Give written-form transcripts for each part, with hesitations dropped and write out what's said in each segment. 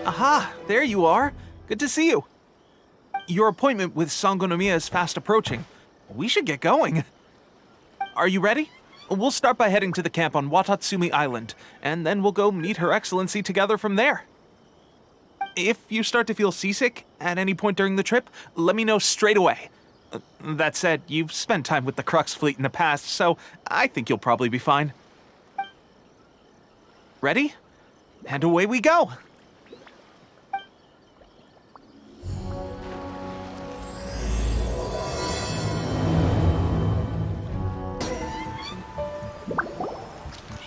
Aha, there you are. Good to see you. Your appointment with Sangonomiya is fast approaching. We should get going. Are you ready? We'll start by heading to the camp on Watatsumi Island, and then we'll go meet Her Excellency together from there. If you start to feel seasick at any point during the trip, let me know straight away. That said, you've spent time with the Crux fleet in the past, so I think you'll probably be fine. Ready? And away we go!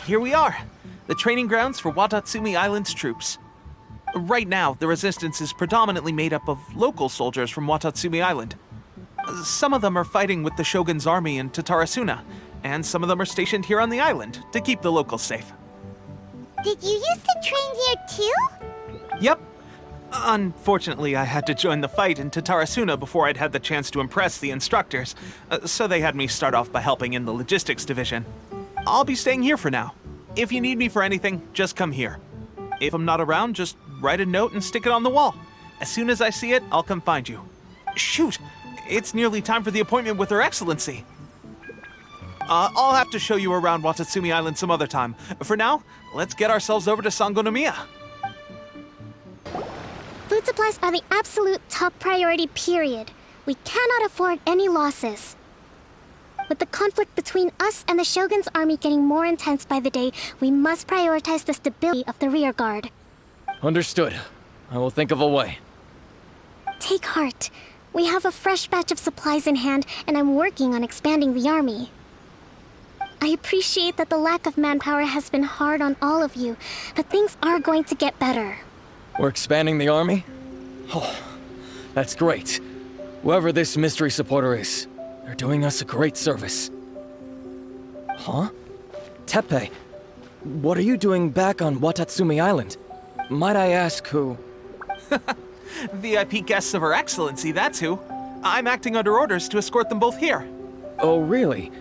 Here we are, the training grounds for Watatsumi Island's troops. Right now, the resistance is predominantly made up of local soldiers from Watatsumi Island. Some of them are fighting with the Shogun's army in Tatarasuna, and some of them are stationed here on the island to keep the locals safe. Did you used to train here too? Yep. Unfortunately, I had to join the fight in Tatarasuna before I'd had the chance to impress the instructors, so they had me start off by helping in the logistics division. I'll be staying here for now. If you need me for anything, just come here. If I'm not around, just write a note and stick it on the wall. As soon as I see it, I'll come find you. Shoot! It's nearly time for the appointment with Her Excellency. I'll have to show you around Watatsumi Island some other time. For now, let's get ourselves over to Sangonomiya. Food supplies are the absolute top priority, period. We cannot afford any losses. With the conflict between us and the Shogun's army getting more intense by the day, we must prioritize the stability of the rear guard. Understood. I will think of a way. Take heart. We have a fresh batch of supplies in hand, and I'm working on expanding the army. I appreciate that the lack of manpower has been hard on all of you, but things are going to get better. We're expanding the army? Oh, that's great. Whoever this mystery supporter is, they're doing us a great service. Huh? Teppei, what are you doing back on Watatsumi Island? Might I ask who? VIP guests of Her Excellency, that's who. I'm acting under orders to escort them both here. Oh, really?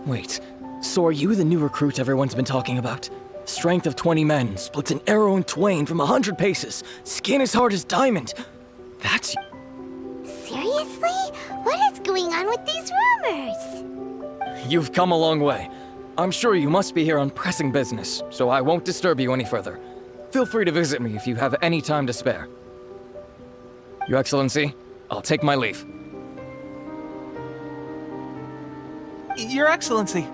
Wait, so are you the new recruit everyone's been talking about? Strength of 20 men, splits an arrow in twain from 100 paces, skin as hard as diamond. That's... Seriously? What is going on with these rumors? You've come a long way. I'm sure you must be here on pressing business, so I won't disturb you any further. Feel free to visit me if you have any time to spare. Your Excellency, I'll take my leave. Your Excellency,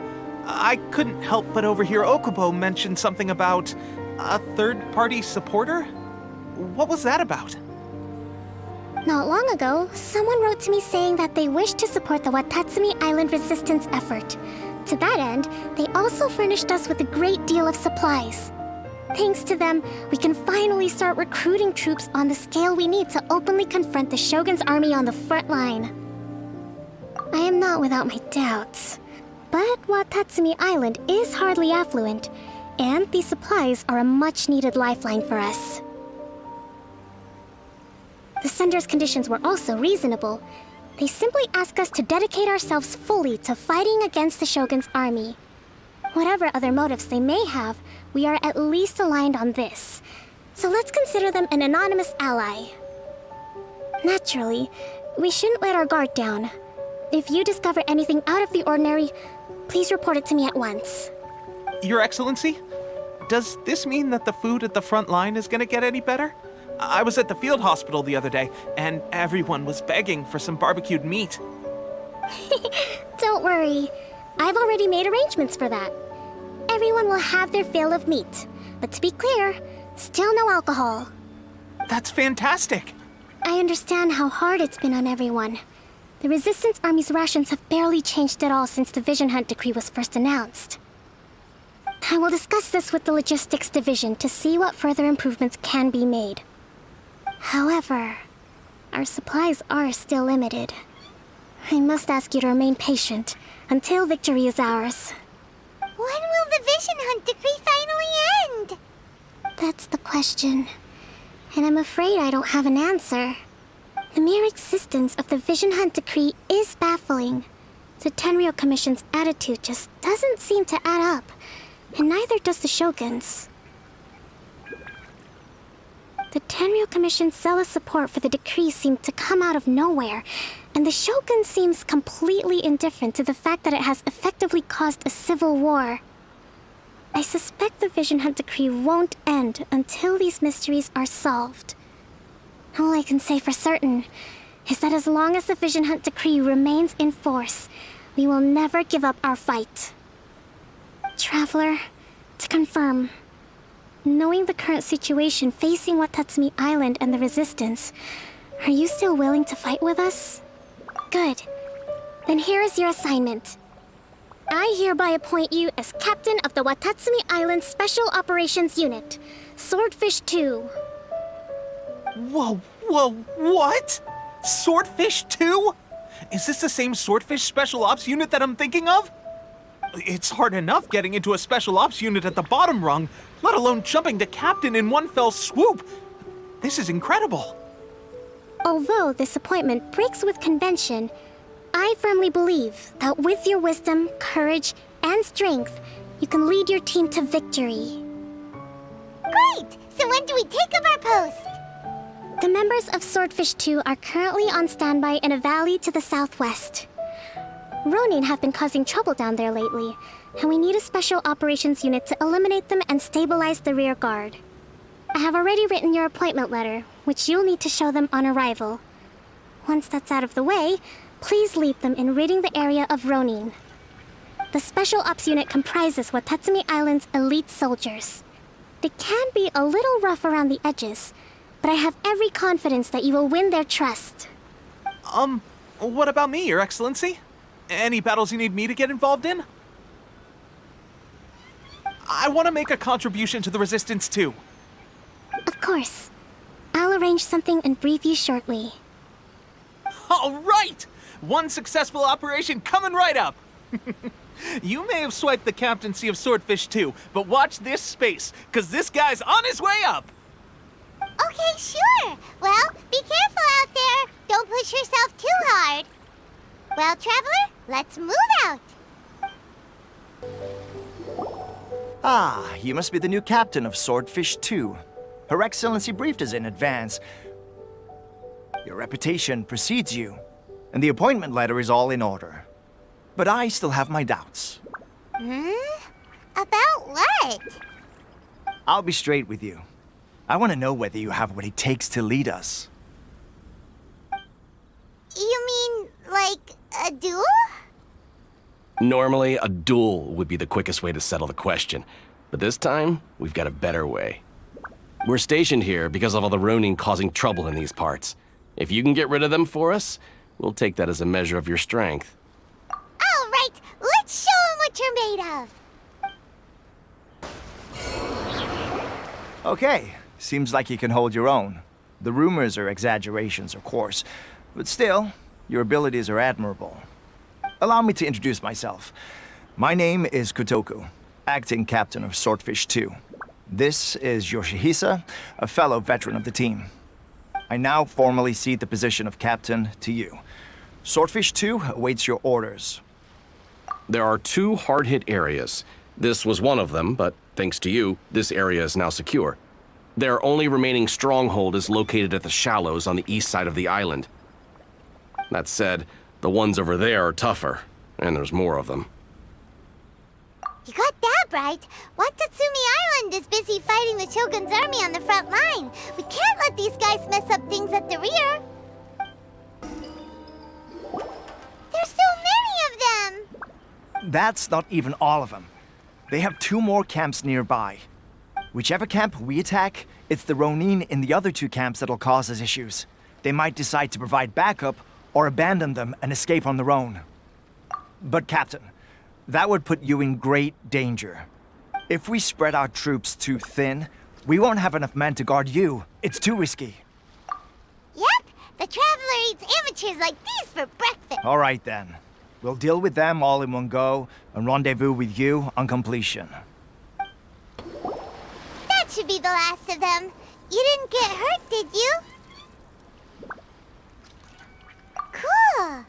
I couldn't help but overhear Okubo mention something about a third-party supporter? What was that about? Not long ago, someone wrote to me saying that they wish to support the Watatsumi Island resistance effort. To that end, they also furnished us with a great deal of supplies. Thanks to them, we can finally start recruiting troops on the scale we need to openly confront the Shogun's army on the front line. I am not without my doubts, but Watatsumi Island is hardly affluent, and these supplies are a much-needed lifeline for us. The sender's conditions were also reasonable. They simply ask us to dedicate ourselves fully to fighting against the Shogun's army. Whatever other motives they may have, we are at least aligned on this. So let's consider them an anonymous ally. Naturally, we shouldn't let our guard down. If you discover anything out of the ordinary, please report it to me at once. Your Excellency, does this mean that the food at the front line is gonna get any better? I was at the field hospital the other day, and everyone was begging for some barbecued meat. Don't worry. I've already made arrangements for that. Everyone will have their fill of meat. But to be clear, still no alcohol. That's fantastic! I understand how hard it's been on everyone. The Resistance Army's rations have barely changed at all since the Vision Hunt decree was first announced. I will discuss this with the Logistics Division to see what further improvements can be made. However, our supplies are still limited. I must ask you to remain patient until victory is ours. When will the Vision Hunt decree finally end? That's the question. And I'm afraid I don't have an answer. The mere existence of the Vision Hunt decree is baffling. The Tenryou Commission's attitude just doesn't seem to add up, and neither does the Shogun's. The Tenryou Commission's zealous support for the decree seemed to come out of nowhere, and the Shogun seems completely indifferent to the fact that it has effectively caused a civil war. I suspect the Vision Hunt decree won't end until these mysteries are solved. All I can say for certain is that as long as the Vision Hunt decree remains in force, we will never give up our fight. Traveler, to confirm, knowing the current situation facing Watatsumi Island and the Resistance, are you still willing to fight with us? Good. Then here is your assignment. I hereby appoint you as captain of the Watatsumi Island Special Operations Unit, Swordfish 2. Whoa, what? Swordfish 2? Is this the same Swordfish Special Ops unit that I'm thinking of? It's hard enough getting into a Special Ops unit at the bottom rung, let alone jumping to captain in one fell swoop. This is incredible. Although this appointment breaks with convention, I firmly believe that with your wisdom, courage, and strength, you can lead your team to victory. Great! So when do we take up our post? The members of Swordfish 2 are currently on standby in a valley to the southwest. Ronin have been causing trouble down there lately, and we need a special operations unit to eliminate them and stabilize the rear guard. I have already written your appointment letter, which you'll need to show them on arrival. Once that's out of the way, please lead them in ridding the area of Ronin. The Special Ops unit comprises Watatsumi Island's elite soldiers. They can be a little rough around the edges, but I have every confidence that you will win their trust. What about me, Your Excellency? Any battles you need me to get involved in? I want to make a contribution to the Resistance too. Of course. I'll arrange something and brief you shortly. All right! One successful operation coming right up! You may have swiped the captaincy of Swordfish 2, but watch this space, because this guy's on his way up! Okay, sure. Well, be careful out there. Don't push yourself too hard. Well, Traveler, let's move out. Ah, you must be the new captain of Swordfish 2. Her Excellency briefed us in advance. Your reputation precedes you, and the appointment letter is all in order. But I still have my doubts. About what? I'll be straight with you. I want to know whether you have what it takes to lead us. You mean, like, a duel? Normally, a duel would be the quickest way to settle the question. But this time, we've got a better way. We're stationed here because of all the Ronin causing trouble in these parts. If you can get rid of them for us, we'll take that as a measure of your strength. All right, let's show 'em what you're made of. Okay, seems like you can hold your own. The rumors are exaggerations, of course, but still, your abilities are admirable. Allow me to introduce myself. My name is Kotoku, acting captain of Swordfish 2. This is Yoshihisa, a fellow veteran of the team. I now formally cede the position of captain to you. Swordfish 2 awaits your orders. There are 2 hard-hit areas. This was one of them, but thanks to you, this area is now secure. Their only remaining stronghold is located at the shallows on the east side of the island. That said, the ones over there are tougher, and there's more of them. You got that right. Watatsumi Island is busy fighting the Shogun's army on the front line. We can't let these guys mess up things at the rear. There's so many of them. That's not even all of them. They have 2 more camps nearby. Whichever camp we attack, it's the Ronin in the other 2 camps that'll cause us issues. They might decide to provide backup or abandon them and escape on their own. But Captain, that would put you in great danger. If we spread our troops too thin, we won't have enough men to guard you. It's too risky. Yep, the Traveler eats amateurs like these for breakfast. All right then. We'll deal with them all in one go and rendezvous with you on completion. That should be the last of them. You didn't get hurt, did you? Cool.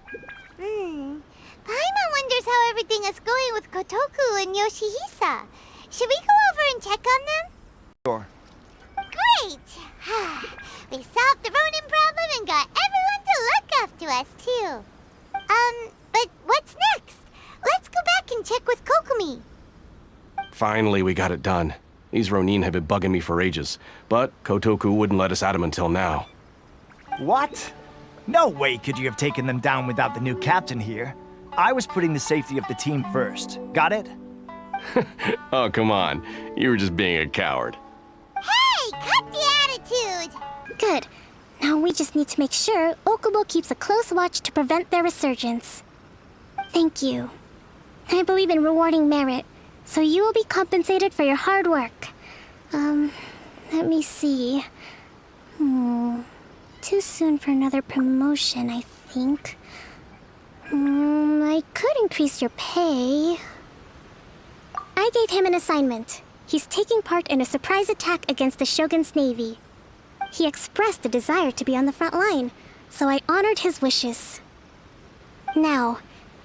Paimon wonders how everything is going with Kotoku and Yoshihisa. Should we go over and check on them? Sure. Great! Finally, we got it done. These Ronin have been bugging me for ages, but Kotoku wouldn't let us at him until now. What? No way could you have taken them down without the new captain here. I was putting the safety of the team first. Got it? Oh, come on. You were just being a coward. Hey, cut the attitude! Good. Now we just need to make sure Okubo keeps a close watch to prevent their resurgence. Thank you. I believe in rewarding merit, so you will be compensated for your hard work. Let me see. Too soon for another promotion, I think. I could increase your pay. I gave him an assignment. He's taking part in a surprise attack against the Shogun's navy. He expressed a desire to be on the front line, so I honored his wishes. Now,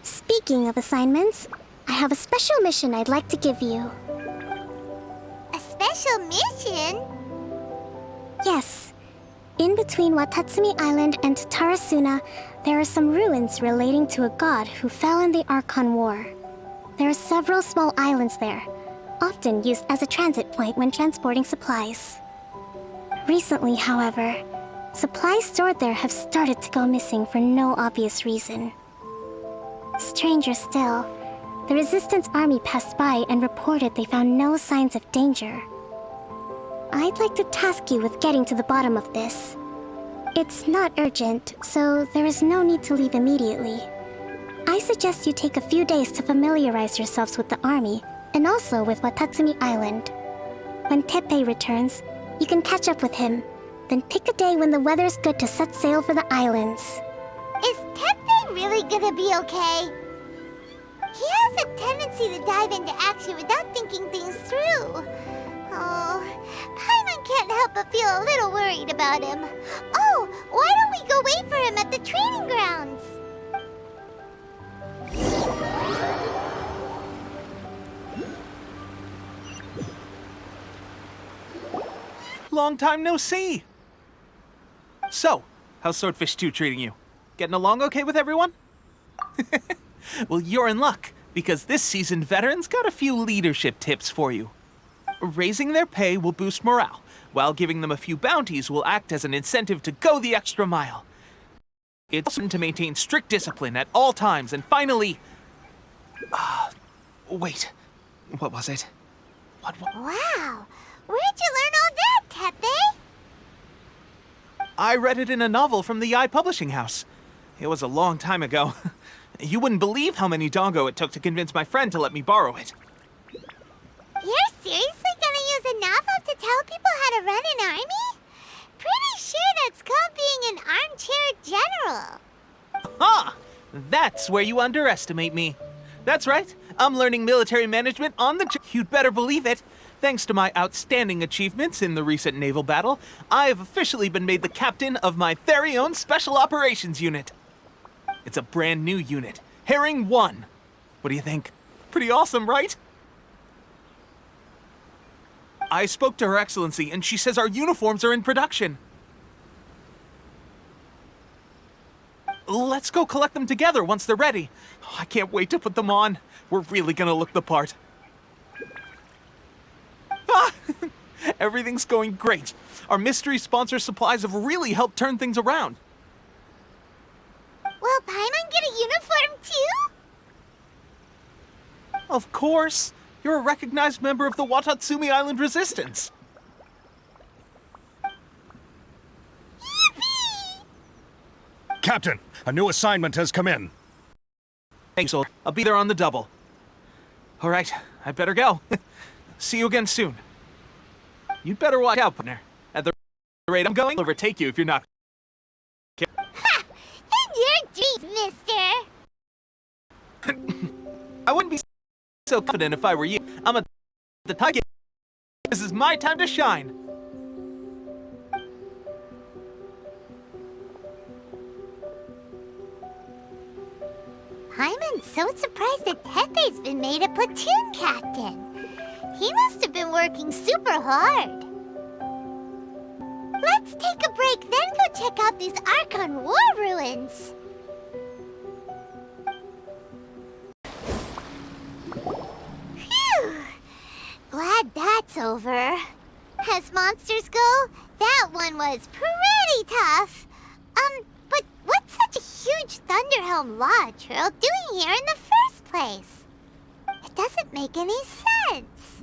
speaking of assignments, I have a special mission I'd like to give you. A special mission? Yes. In between Watatsumi Island and Tarasuna, there are some ruins relating to a god who fell in the Archon War. There are several small islands there, often used as a transit point when transporting supplies. Recently, however, supplies stored there have started to go missing for no obvious reason. Stranger still, the Resistance army passed by and reported they found no signs of danger. I'd like to task you with getting to the bottom of this. It's not urgent, so there is no need to leave immediately. I suggest you take a few days to familiarize yourselves with the army, and also with Watatsumi Island. When Teppei returns, you can catch up with him, then pick a day when the weather's good to set sail for the islands. Is Teppei really gonna be okay? He has a tendency to dive into action without thinking things through. Oh, Paimon can't help but feel a little worried about him. Oh, why don't we go wait for him at the training grounds? Long time no see! So, how's Swordfish 2 treating you? Getting along okay with everyone? Well, you're in luck, because this seasoned veteran's got a few leadership tips for you. Raising their pay will boost morale, while giving them a few bounties will act as an incentive to go the extra mile. It's important to maintain strict discipline at all times, and finally... wait. What was it? What? Wow, where'd you learn all that, Teppei? I read it in a novel from the Eye Publishing House. It was a long time ago. You wouldn't believe how many dongo it took to convince my friend to let me borrow it. You're seriously gonna use a novel to tell people how to run an army? Pretty sure that's called being an armchair general. Ah! That's where you underestimate me. That's right. I'm learning military management on the job. You'd better believe it. Thanks to my outstanding achievements in the recent naval battle, I have officially been made the captain of my very own Special Operations Unit. It's a brand new unit, Herring 1. What do you think? Pretty awesome, right? I spoke to Her Excellency, and she says our uniforms are in production. Let's go collect them together once they're ready. Oh, I can't wait to put them on. We're really gonna look the part. Ah! Everything's going great. Our mystery sponsor supplies have really helped turn things around. Will Paimon get a uniform too? Of course. You're a recognized member of the Watatsumi Island Resistance. Yippee! Captain, a new assignment has come in. Thanks, I'll be there on the double. All right, I better go. See you again soon. You'd better watch out, partner. At the rate I'm going, I'll overtake you if you're not. Ha! In your dreams, mister! I wouldn't be so confident if I were you. I'm at the target. This is my time to shine. Paimon's so surprised that Teppei's been made a platoon captain. He must have been working super hard. Let's take a break, then go check out these Archon War ruins. Phew! glad that's over. As monsters go, that one was pretty tough. But what's such a huge Thunderhelm Law Trail doing here in the first place? It doesn't make any sense.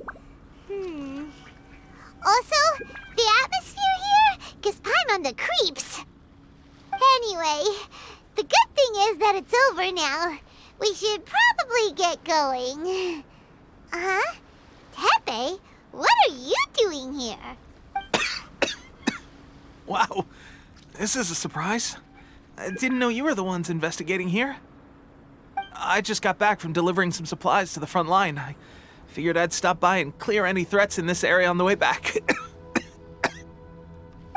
Also, the atmosphere here gives Paimon the creeps. Anyway, the good thing is that it's over now. We should probably get going. Tepe, what are you doing here? Wow, this is a surprise. I didn't know you were the ones investigating here. I just got back from delivering some supplies to the front line. I figured I'd stop by and clear any threats in this area on the way back.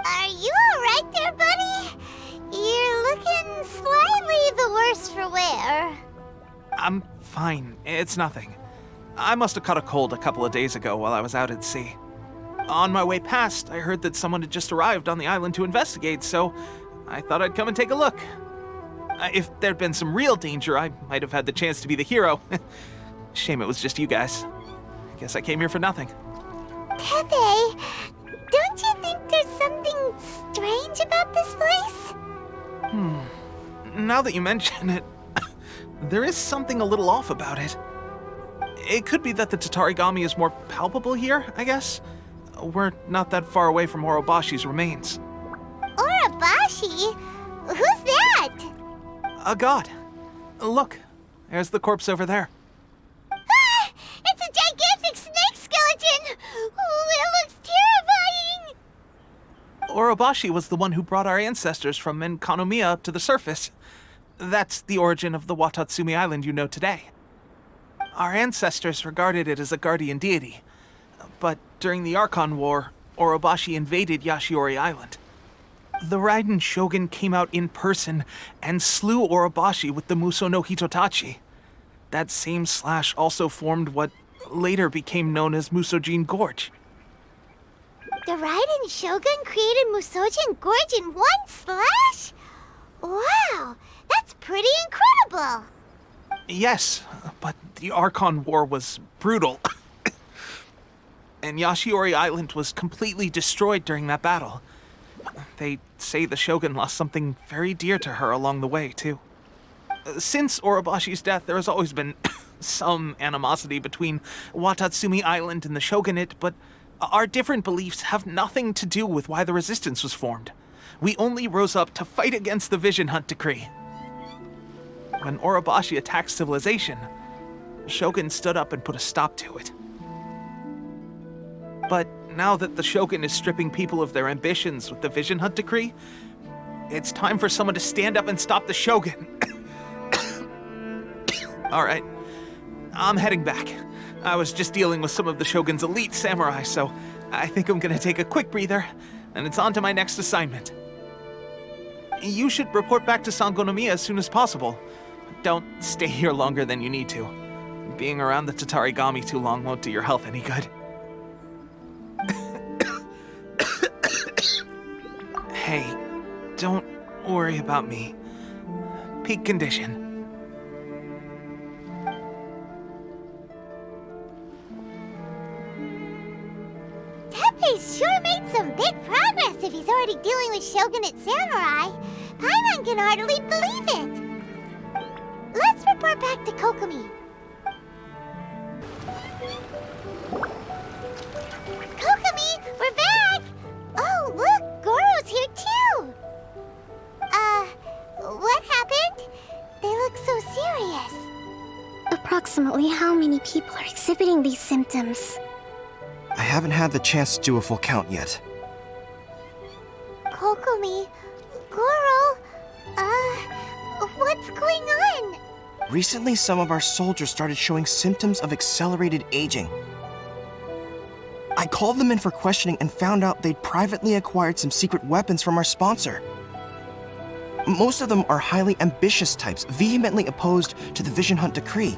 Are you alright there, buddy? You're looking slightly the worse for wear. I'm fine. It's nothing. I must have caught a cold a couple of days ago while I was out at sea. On my way past, I heard that someone had just arrived on the island to investigate, so I thought I'd come and take a look. If there'd been some real danger, I might have had the chance to be the hero. Shame it was just you guys. Guess I came here for nothing. Tepe, don't you think there's something strange about this place? Now that you mention it, there is something a little off about it. It could be that the Tatarigami is more palpable here, I guess. We're not that far away from Orobashi's remains. Orobashi? Who's that? A god. Look, there's the corpse over there. Ah! It's a gigantic snake skeleton! Oh, it looks terrifying! Orobashi was the one who brought our ancestors from Enkanomiya up to the surface. That's the origin of the Watatsumi Island you know today. Our ancestors regarded it as a guardian deity. But during the Archon War, Orobashi invaded Yashiori Island. The Raiden Shogun came out in person and slew Orobashi with the Muso no Hitotachi. That same slash also formed what later became known as Musojin Gorge. The Raiden Shogun created Musojin Gorge in one slash? Wow, that's pretty incredible! Yes, but the Archon War was brutal. And Yashiori Island was completely destroyed during that battle. They say the Shogun lost something very dear to her along the way, too. Since Orobashi's death, there has always been some animosity between Watatsumi Island and the Shogunate, but our different beliefs have nothing to do with why the resistance was formed. We only rose up to fight against the Vision Hunt Decree. When Orobashi attacked civilization, the Shogun stood up and put a stop to it. But now that the Shogun is stripping people of their ambitions with the Vision Hunt Decree, it's time for someone to stand up and stop the Shogun. Alright, I'm heading back. I was just dealing with some of the Shogun's elite samurai, so I think I'm gonna take a quick breather, and it's on to my next assignment. You should report back to Sangonomiya as soon as possible. Don't stay here longer than you need to. Being around the Tatarigami too long won't do your health any good. Hey, don't worry about me. Peak condition. Tepe's sure made some big progress if he's already dealing with Shogunate samurai. Paimon can hardly believe it. Let's report back to Kokomi. Kokomi, we're back! Oh, look, Goro's here too! What happened? They look so serious. Approximately how many people are exhibiting these symptoms? I haven't had the chance to do a full count yet. Kokomi, Goro, what's going on? Recently, some of our soldiers started showing symptoms of accelerated aging. I called them in for questioning and found out they'd privately acquired some secret weapons from our sponsor. Most of them are highly ambitious types, vehemently opposed to the Vision Hunt Decree.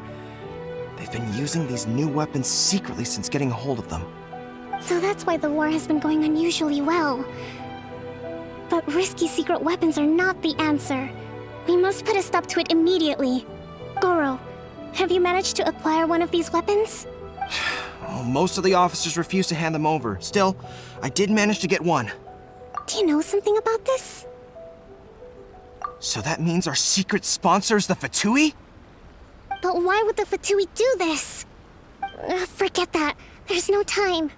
They've been using these new weapons secretly since getting a hold of them. So that's why the war has been going unusually well. But risky secret weapons are not the answer. We must put a stop to it immediately. Goro, have you managed to acquire one of these weapons? Oh, most of the officers refuse to hand them over. Still, I did manage to get one. Do you know something about this? So that means our secret sponsor is the Fatui? But why would the Fatui do this? Forget that. There's no time.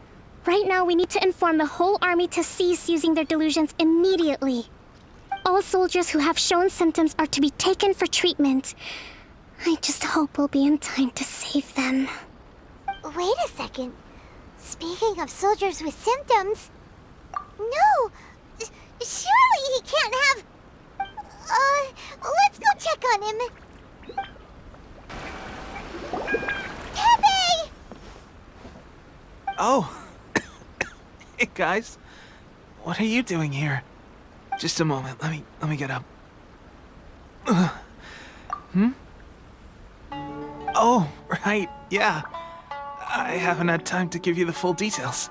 Right now, we need to inform the whole army to cease using their delusions immediately. All soldiers who have shown symptoms are to be taken for treatment. I just hope we'll be in time to save them. Wait a second. Speaking of soldiers with symptoms... No! Surely he can't have... let's go check on him. Tepe! Oh. Hey, guys. What are you doing here? Just a moment. Let me get up. Oh, right. Yeah. I haven't had time to give you the full details.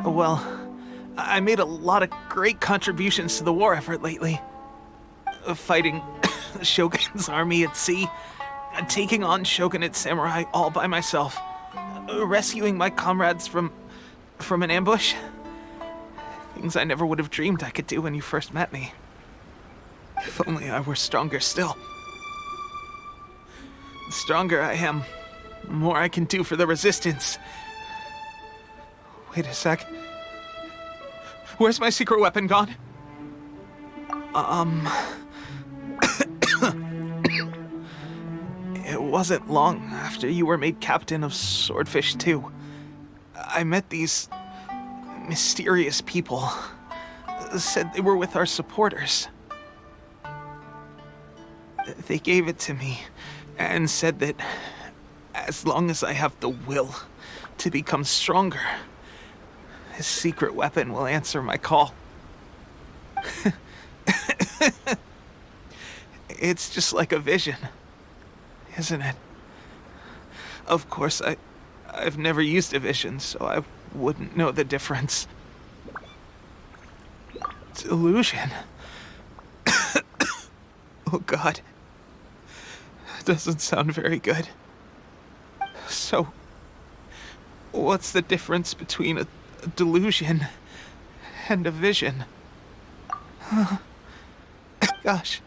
Well, I made a lot of great contributions to the war effort lately. Fighting the Shogun's army at sea, taking on Shogunate samurai all by myself, rescuing my comrades from an ambush. Things I never would have dreamed I could do when you first met me. If only I were stronger still. The stronger I am, the more I can do for the Resistance. Wait a sec. Where's my secret weapon gone? It wasn't long after you were made captain of Swordfish 2. I met these mysterious people. Said they were with our supporters. They gave it to me and said that as long as I have the will to become stronger, his secret weapon will answer my call. It's just like a vision, isn't it? Of course, I've never used a vision, so I wouldn't know the difference. Delusion. Oh God. Doesn't sound very good. So, what's the difference between a delusion and a vision? Gosh.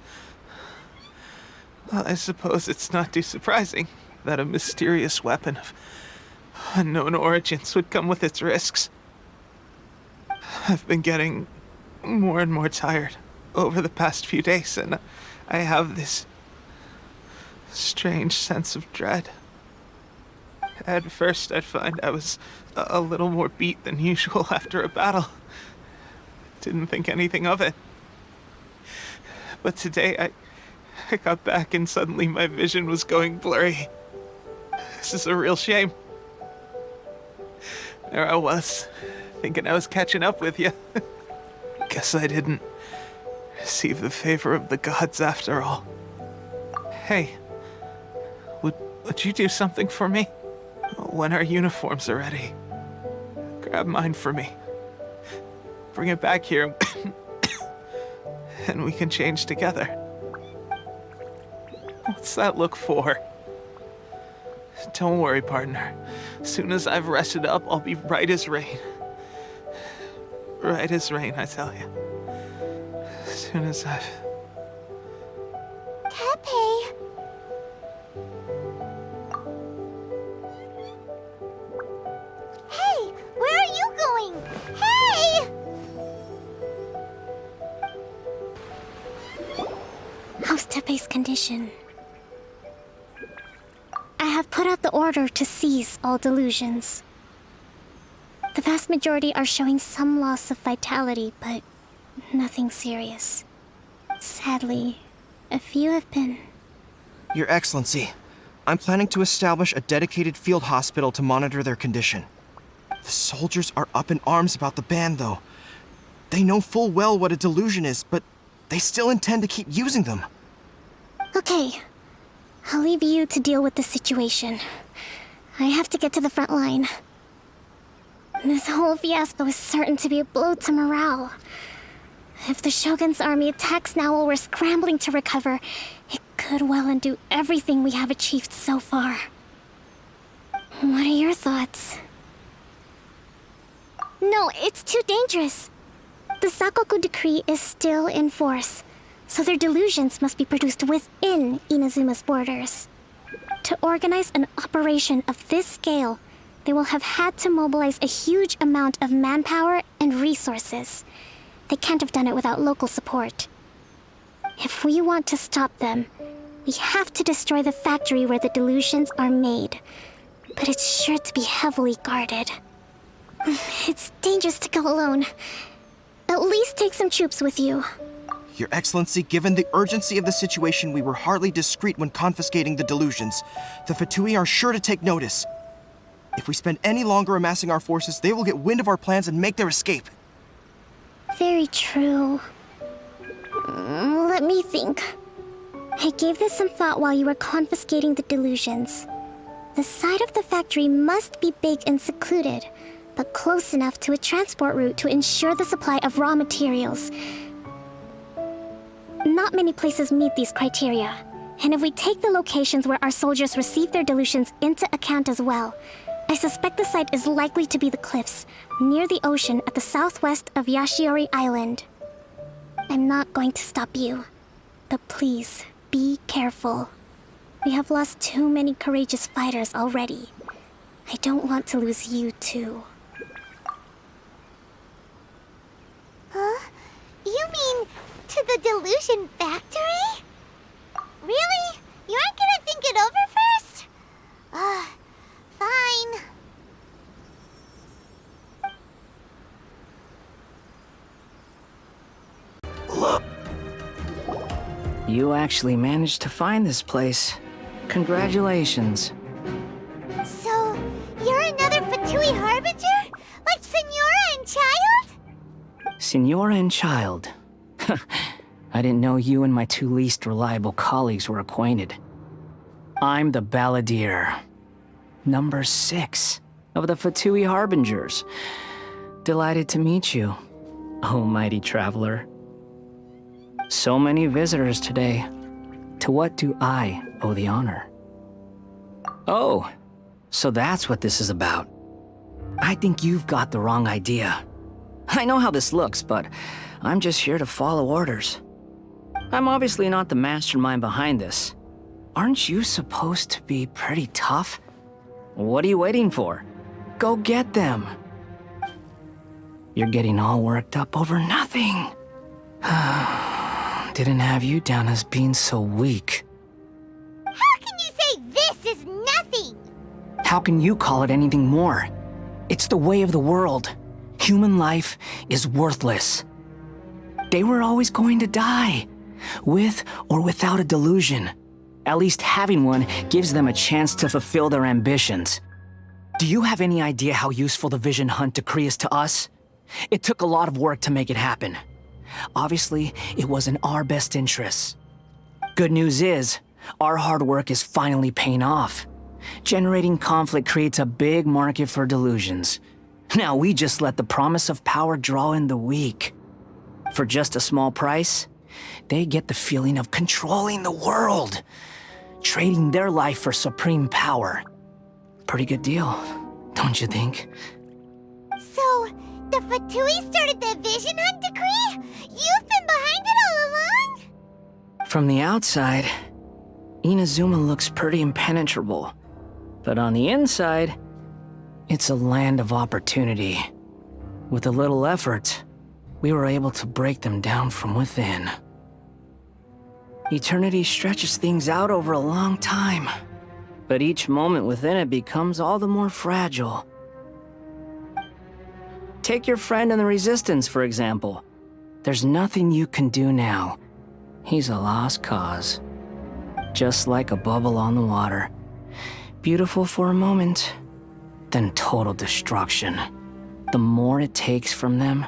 Well, I suppose it's not too surprising that a mysterious weapon of unknown origins would come with its risks. I've been getting more and more tired over the past few days, and I have this strange sense of dread. At first, I'd find I was a little more beat than usual after a battle. Didn't think anything of it. But today, I got back and suddenly my vision was going blurry. This is a real shame. There I was, thinking I was catching up with you. Guess I didn't receive the favor of the gods after all. Hey, would you do something for me? When our uniforms are ready, grab mine for me. Bring it back here, and we can change together. What's that look for? Don't worry, partner. As soon as I've rested up, I'll be right as rain. Right as rain, I tell you. As soon as I've... Tepe! Hey! Where are you going? Hey! How's Tepe's condition? I have put out the order to seize all delusions. The vast majority are showing some loss of vitality, but nothing serious. Sadly, a few have been... Your Excellency, I'm planning to establish a dedicated field hospital to monitor their condition. The soldiers are up in arms about the ban, though. They know full well what a delusion is, but they still intend to keep using them. Okay. I'll leave you to deal with the situation. I have to get to the front line. This whole fiasco is certain to be a blow to morale. If the Shogun's army attacks now while we're scrambling to recover, it could well undo everything we have achieved so far. What are your thoughts? No, it's too dangerous. The Sakoku decree is still in force, so their delusions must be produced within Inazuma's borders. To organize an operation of this scale, they will have had to mobilize a huge amount of manpower and resources. They can't have done it without local support. If we want to stop them, we have to destroy the factory where the delusions are made. But it's sure to be heavily guarded. It's dangerous to go alone. At least take some troops with you. Your Excellency, given the urgency of the situation, we were hardly discreet when confiscating the delusions. The Fatui are sure to take notice. If we spend any longer amassing our forces, they will get wind of our plans and make their escape. Very true. Let me think. I gave this some thought while you were confiscating the delusions. The side of the factory must be big and secluded, but close enough to a transport route to ensure the supply of raw materials. Not many places meet these criteria, and if we take the locations where our soldiers receive their delusions into account as well, I suspect the site is likely to be the cliffs, near the ocean at the southwest of Yashiori Island. I'm not going to stop you, but please, be careful. We have lost too many courageous fighters already. I don't want to lose you too. Huh? You mean to the delusion factory? Really? You aren't gonna think it over first? Fine. You actually managed to find this place. Congratulations. So, you're another Fatui Harbinger? Like Signora and Child? Signora and Child. I didn't know you and my two least reliable colleagues were acquainted. I'm the Balladeer. Number 6 of the Fatui Harbingers. Delighted to meet you, oh mighty traveler. So many visitors today. To what do I owe the honor? Oh, so that's what this is about. I think you've got the wrong idea. I know how this looks, but I'm just here to follow orders. I'm obviously not the mastermind behind this. Aren't you supposed to be pretty tough? What are you waiting for? Go get them. You're getting all worked up over nothing. Didn't have you down as being so weak. How can you say this is nothing? How can you call it anything more? It's the way of the world. Human life is worthless. They were always going to die, with or without a delusion. At least having one gives them a chance to fulfill their ambitions. Do you have any idea how useful the Vision Hunt decree is to us? It took a lot of work to make it happen. Obviously, it was in our best interests. Good news is, our hard work is finally paying off. Generating conflict creates a big market for delusions. Now we just let the promise of power draw in the weak. For just a small price, they get the feeling of controlling the world, trading their life for supreme power. Pretty good deal, don't you think? So, the Fatui started the Vision Hunt decree? You've been behind it all along? From the outside, Inazuma looks pretty impenetrable. But on the inside, it's a land of opportunity. With a little effort, we were able to break them down from within. Eternity stretches things out over a long time, but each moment within it becomes all the more fragile. Take your friend in the Resistance, for example. There's nothing you can do now. He's a lost cause. Just like a bubble on the water. Beautiful for a moment, then total destruction. The more it takes from them,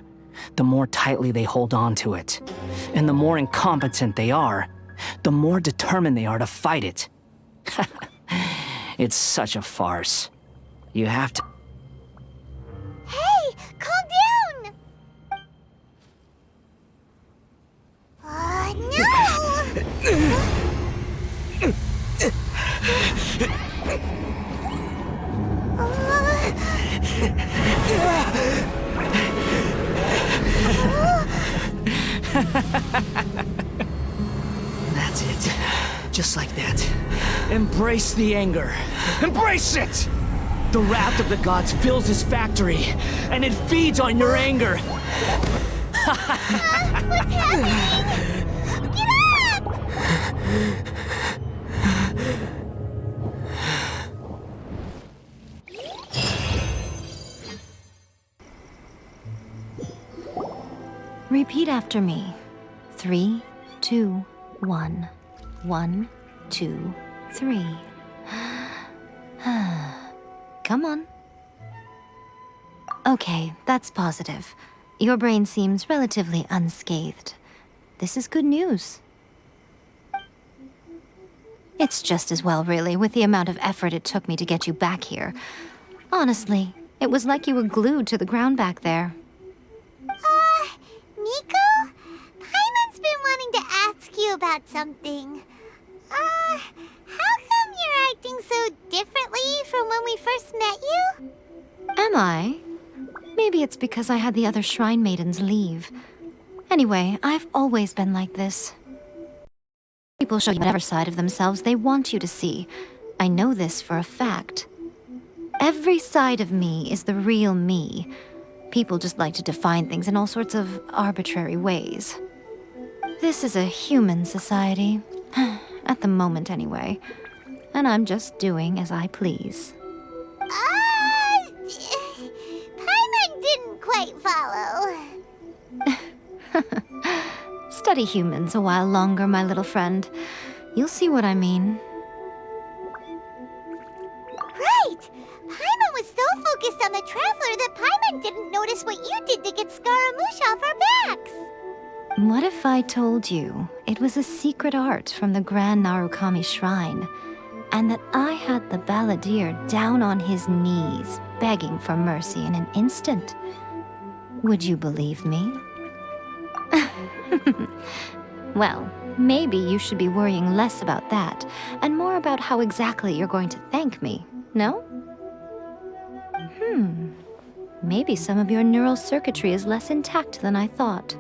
the more tightly they hold on to it. And the more incompetent they are, the more determined they are to fight it. It's such a farce. You have to... Hey, calm down! No! That's it. Just like that. Embrace the anger. Embrace it! The wrath of the gods fills his factory, and it feeds on your anger. What's happening? Get up! Repeat after me. 3, 2, 1. 1, 2, 3. Come on. Okay, that's positive. Your brain seems relatively unscathed. This is good news. It's just as well, really, with the amount of effort it took me to get you back here. Honestly, it was like you were glued to the ground back there. Nico? Paimon's been wanting to ask you about something. How come you're acting so differently from when we first met you? Am I? Maybe it's because I had the other shrine maidens leave. Anyway, I've always been like this. People show you whatever side of themselves they want you to see. I know this for a fact. Every side of me is the real me. People just like to define things in all sorts of arbitrary ways. This is a human society. At the moment, anyway. And I'm just doing as I please. Paimon didn't quite follow. Study humans a while longer, my little friend. You'll see what I mean. Right! Paimon was so focused on the Traveler that Paimon didn't notice what you did to get Scaramouche off our backs. What if I told you it was a secret art from the Grand Narukami Shrine, and that I had the balladeer down on his knees, begging for mercy in an instant? Would you believe me? Well, maybe you should be worrying less about that, and more about how exactly you're going to thank me, no? Maybe some of your neural circuitry is less intact than I thought.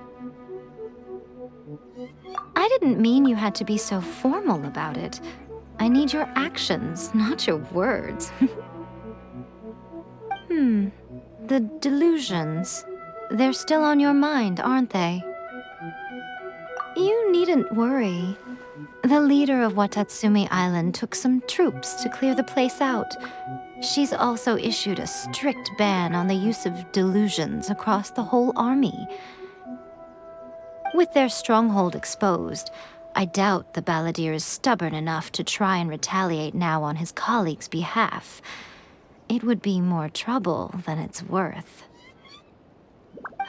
I didn't mean you had to be so formal about it. I need your actions, not your words. The delusions. They're still on your mind, aren't they? You needn't worry. The leader of Watatsumi Island took some troops to clear the place out. She's also issued a strict ban on the use of delusions across the whole army. With their stronghold exposed, I doubt the balladeer is stubborn enough to try and retaliate now on his colleague's behalf. It would be more trouble than it's worth.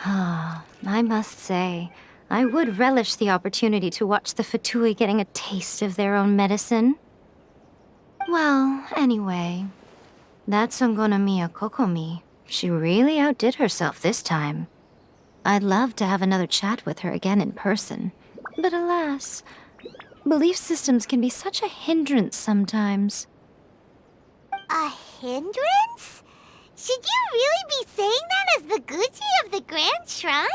I must say, I would relish the opportunity to watch the Fatui getting a taste of their own medicine. Well, anyway, that Songonomiya Kokomi, she really outdid herself this time. I'd love to have another chat with her again in person, but alas, belief systems can be such a hindrance sometimes. A hindrance? Should you really be saying that as the Gucci of the Grand Shrine?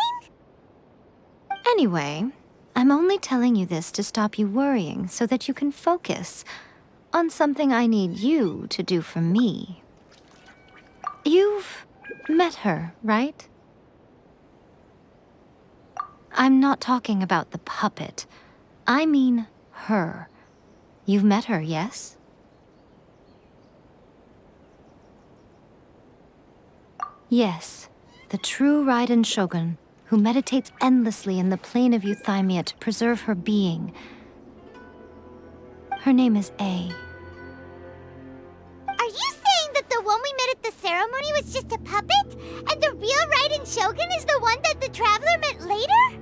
Anyway, I'm only telling you this to stop you worrying so that you can focus on something I need you to do for me. You've met her, right? I'm not talking about the puppet. I mean her. You've met her, yes? Yes, the true Raiden Shogun, who meditates endlessly in the plane of euthymia to preserve her being. Her name is A. Are you saying that the one we met at the ceremony was just a puppet? And the real Raiden Shogun is the one that the Traveler met later?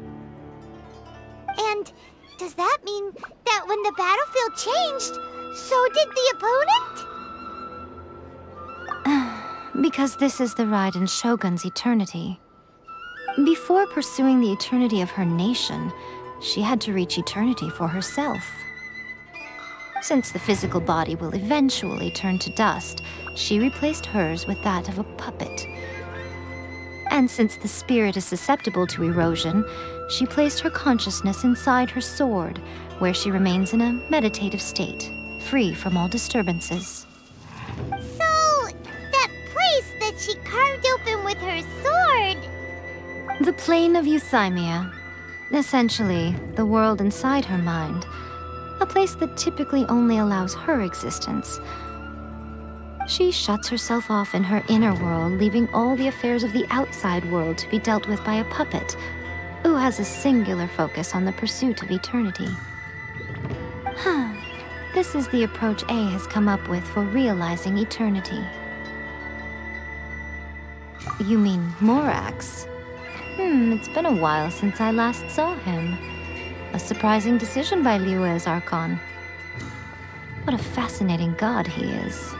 And does that mean that when the battlefield changed, so did the opponent? Because this is the Raiden Shogun's eternity. Before pursuing the eternity of her nation, she had to reach eternity for herself. Since the physical body will eventually turn to dust, she replaced hers with that of a puppet. And since the spirit is susceptible to erosion, she placed her consciousness inside her sword, where she remains in a meditative state, free from all disturbances. So, that place that she carved open with her sword... The plane of euthymia. Essentially, the world inside her mind. A place that typically only allows her existence. She shuts herself off in her inner world, leaving all the affairs of the outside world to be dealt with by a puppet, who has a singular focus on the pursuit of eternity. This is the approach A has come up with for realizing eternity. You mean Morax? It's been a while since I last saw him. A surprising decision by Liyue's Archon. What a fascinating god he is.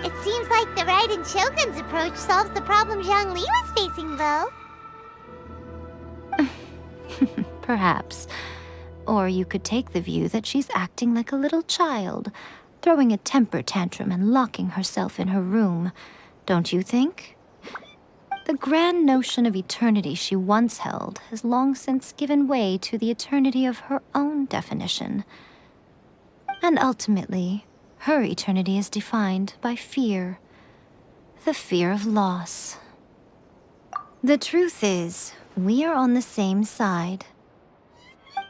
It seems like the Raiden Shogun's approach solves the problem Zhang Li was facing, though. Perhaps. Or you could take the view that she's acting like a little child, throwing a temper tantrum and locking herself in her room. Don't you think? The grand notion of eternity she once held has long since given way to the eternity of her own definition. And ultimately, her eternity is defined by fear. The fear of loss. The truth is, we are on the same side.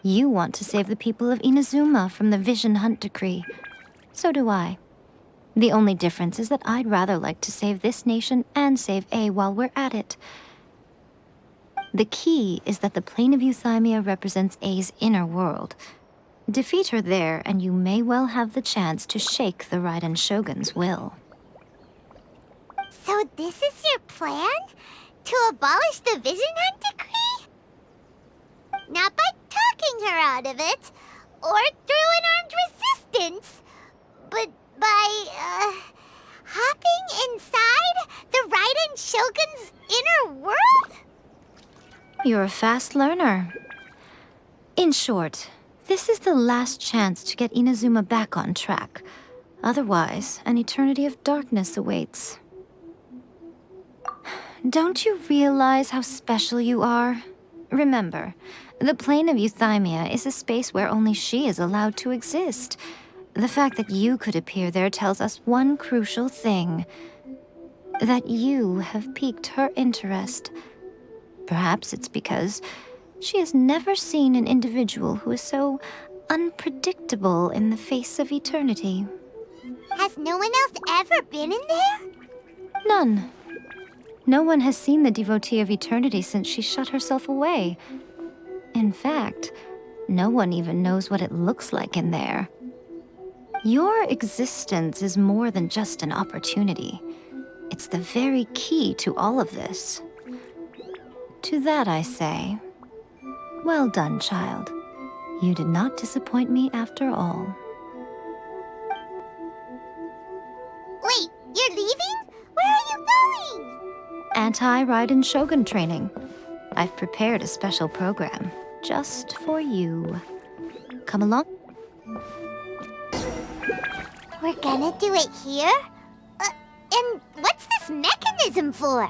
You want to save the people of Inazuma from the Vision Hunt Decree. So do I. The only difference is that I'd rather like to save this nation and save A while we're at it. The key is that the plane of euthymia represents A's inner world. Defeat her there, and you may well have the chance to shake the Raiden Shogun's will. So this is your plan? To abolish the Vision Hunt Decree? Not by talking her out of it, or through an armed resistance, but by, hopping inside the Raiden Shogun's inner world? You're a fast learner. In short, this is the last chance to get Inazuma back on track. Otherwise, an eternity of darkness awaits. Don't you realize how special you are? Remember, the plane of euthymia is a space where only she is allowed to exist. The fact that you could appear there tells us one crucial thing. That you have piqued her interest. Perhaps it's because she has never seen an individual who is so unpredictable in the face of eternity. Has no one else ever been in there? None. No one has seen the devotee of eternity since she shut herself away. In fact, no one even knows what it looks like in there. Your existence is more than just an opportunity. It's the very key to all of this. To that I say, well done, child. You did not disappoint me after all. Wait, you're leaving? Where are you going? Anti-Raiden Shogun training. I've prepared a special program just for you. Come along. We're gonna do it here? And what's this mechanism for?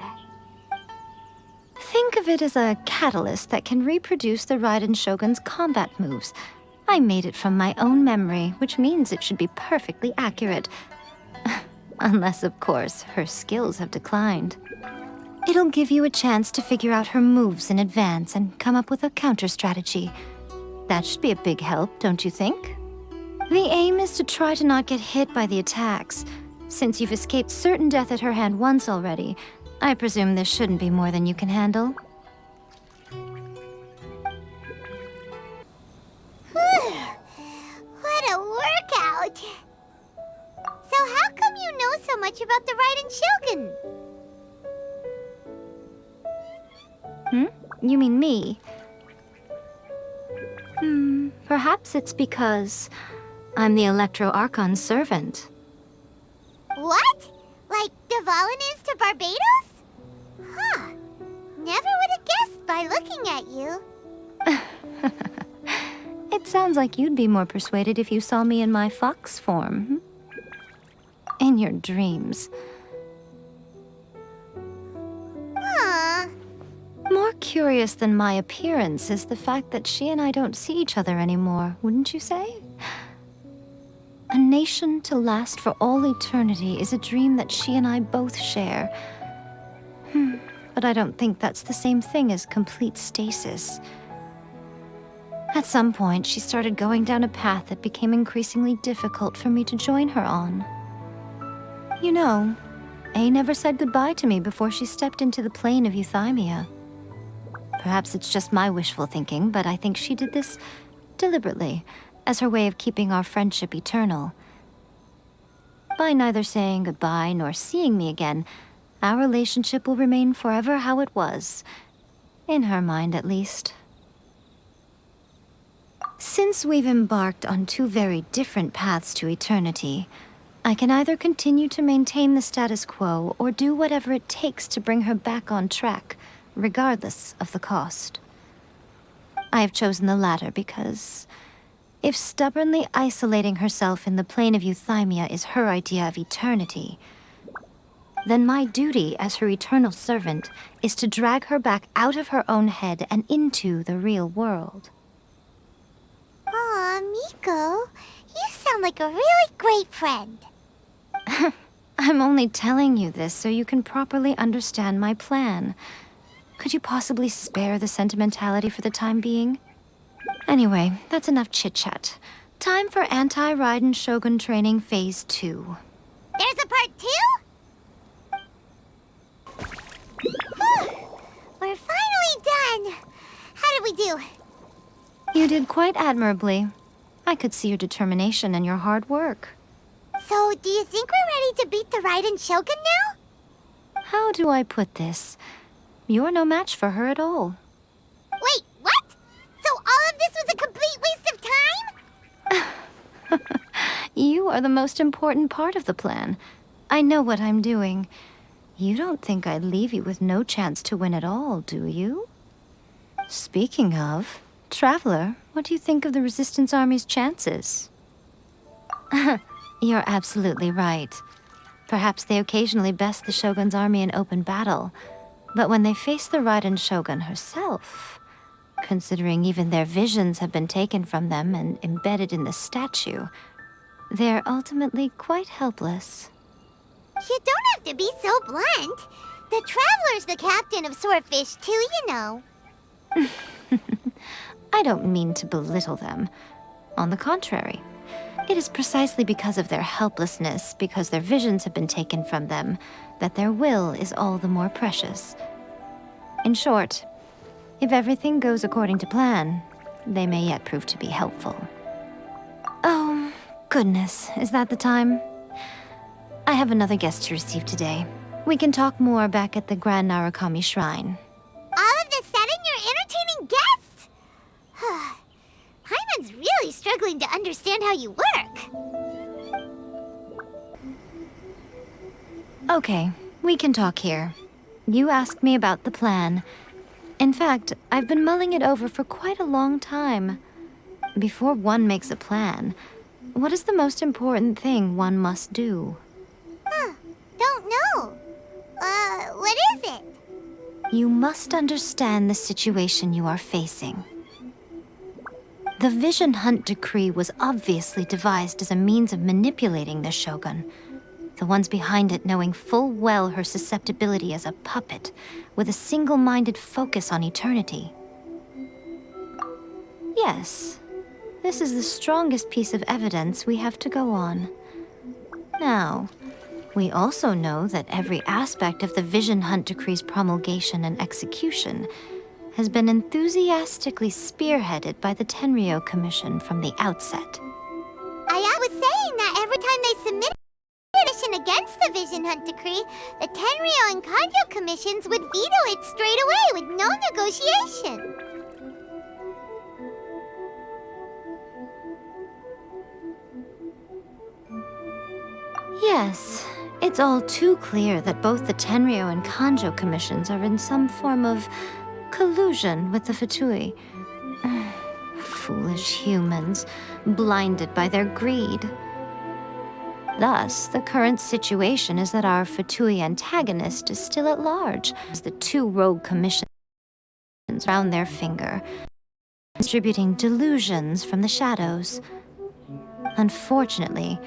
Think of it as a catalyst that can reproduce the Raiden Shogun's combat moves. I made it from my own memory, which means it should be perfectly accurate. Unless, of course, her skills have declined. It'll give you a chance to figure out her moves in advance and come up with a counter-strategy. That should be a big help, don't you think? The aim is to try to not get hit by the attacks. Since you've escaped certain death at her hand once already, I presume this shouldn't be more than you can handle. What a workout! So how come you know so much about the Raiden Shogun? You mean me? Perhaps it's because I'm the Electro Archon's servant. What? Like Dvalin is to Barbados? Huh. Never would have guessed by looking at you. It sounds like you'd be more persuaded if you saw me in my fox form. In your dreams. curious than my appearance is the fact that she and I don't see each other anymore, wouldn't you say? A nation to last for all eternity is a dream that she and I both share. But I don't think that's the same thing as complete stasis. At some point, she started going down a path that became increasingly difficult for me to join her on. You know, A never said goodbye to me before she stepped into the plane of euthymia. Perhaps it's just my wishful thinking, but I think she did this deliberately, as her way of keeping our friendship eternal. By neither saying goodbye nor seeing me again, our relationship will remain forever how it was. In her mind, at least. Since we've embarked on two very different paths to eternity, I can either continue to maintain the status quo or do whatever it takes to bring her back on track, regardless of the cost. I have chosen the latter because if stubbornly isolating herself in the plane of euthymia is her idea of eternity, then my duty as her eternal servant is to drag her back out of her own head and into the real world. Aw, Miko, you sound like a really great friend. I'm only telling you this so you can properly understand my plan. Could you possibly spare the sentimentality for the time being? Anyway, that's enough chit-chat. Time for Anti-Raiden Shogun Training Phase 2. There's a part 2? We're finally done. How did we do? You did quite admirably. I could see your determination and your hard work. So, do you think we're ready to beat the Raiden Shogun now? How do I put this? You're no match for her at all. Wait, what? So all of this was a complete waste of time? You are the most important part of the plan. I know what I'm doing. You don't think I'd leave you with no chance to win at all, do you? Speaking of, Traveler, what do you think of the Resistance Army's chances? You're absolutely right. Perhaps they occasionally best the Shogun's army in open battle, but when they face the Raiden Shogun herself, considering even their visions have been taken from them and embedded in the statue, they're ultimately quite helpless. You don't have to be so blunt. The Traveler's the captain of Swordfish too, you know. I don't mean to belittle them. On the contrary, it is precisely because of their helplessness, because their visions have been taken from them, that their will is all the more precious. In short, if everything goes according to plan, they may yet prove to be helpful. Oh, goodness, is that the time? I have another guest to receive today. We can talk more back at the Grand Narukami Shrine. All of a sudden, you're entertaining guests? Paimon's really struggling to understand how you work. Okay, we can talk here. You asked me about the plan. In fact, I've been mulling it over for quite a long time. Before one makes a plan, what is the most important thing one must do? Don't know. What is it? You must understand the situation you are facing. The Vision Hunt Decree was obviously devised as a means of manipulating the Shogun, the ones behind it knowing full well her susceptibility as a puppet, with a single-minded focus on eternity. Yes, this is the strongest piece of evidence we have to go on. Now, we also know that every aspect of the Vision Hunt Decree's promulgation and execution has been enthusiastically spearheaded by the Tenryou Commission from the outset. I was saying that every time they submitted a petition against the Vision Hunt Decree, the Tenryou and Kanjo commissions would veto it straight away with no negotiation. Yes, it's all too clear that both the Tenryou and Kanjo commissions are in some form of collusion with the Fatui. Foolish humans, blinded by their greed. Thus, the current situation is that our Fatui antagonist is still at large, as the two rogue commissions around their finger, distributing delusions from the shadows. Unfortunately,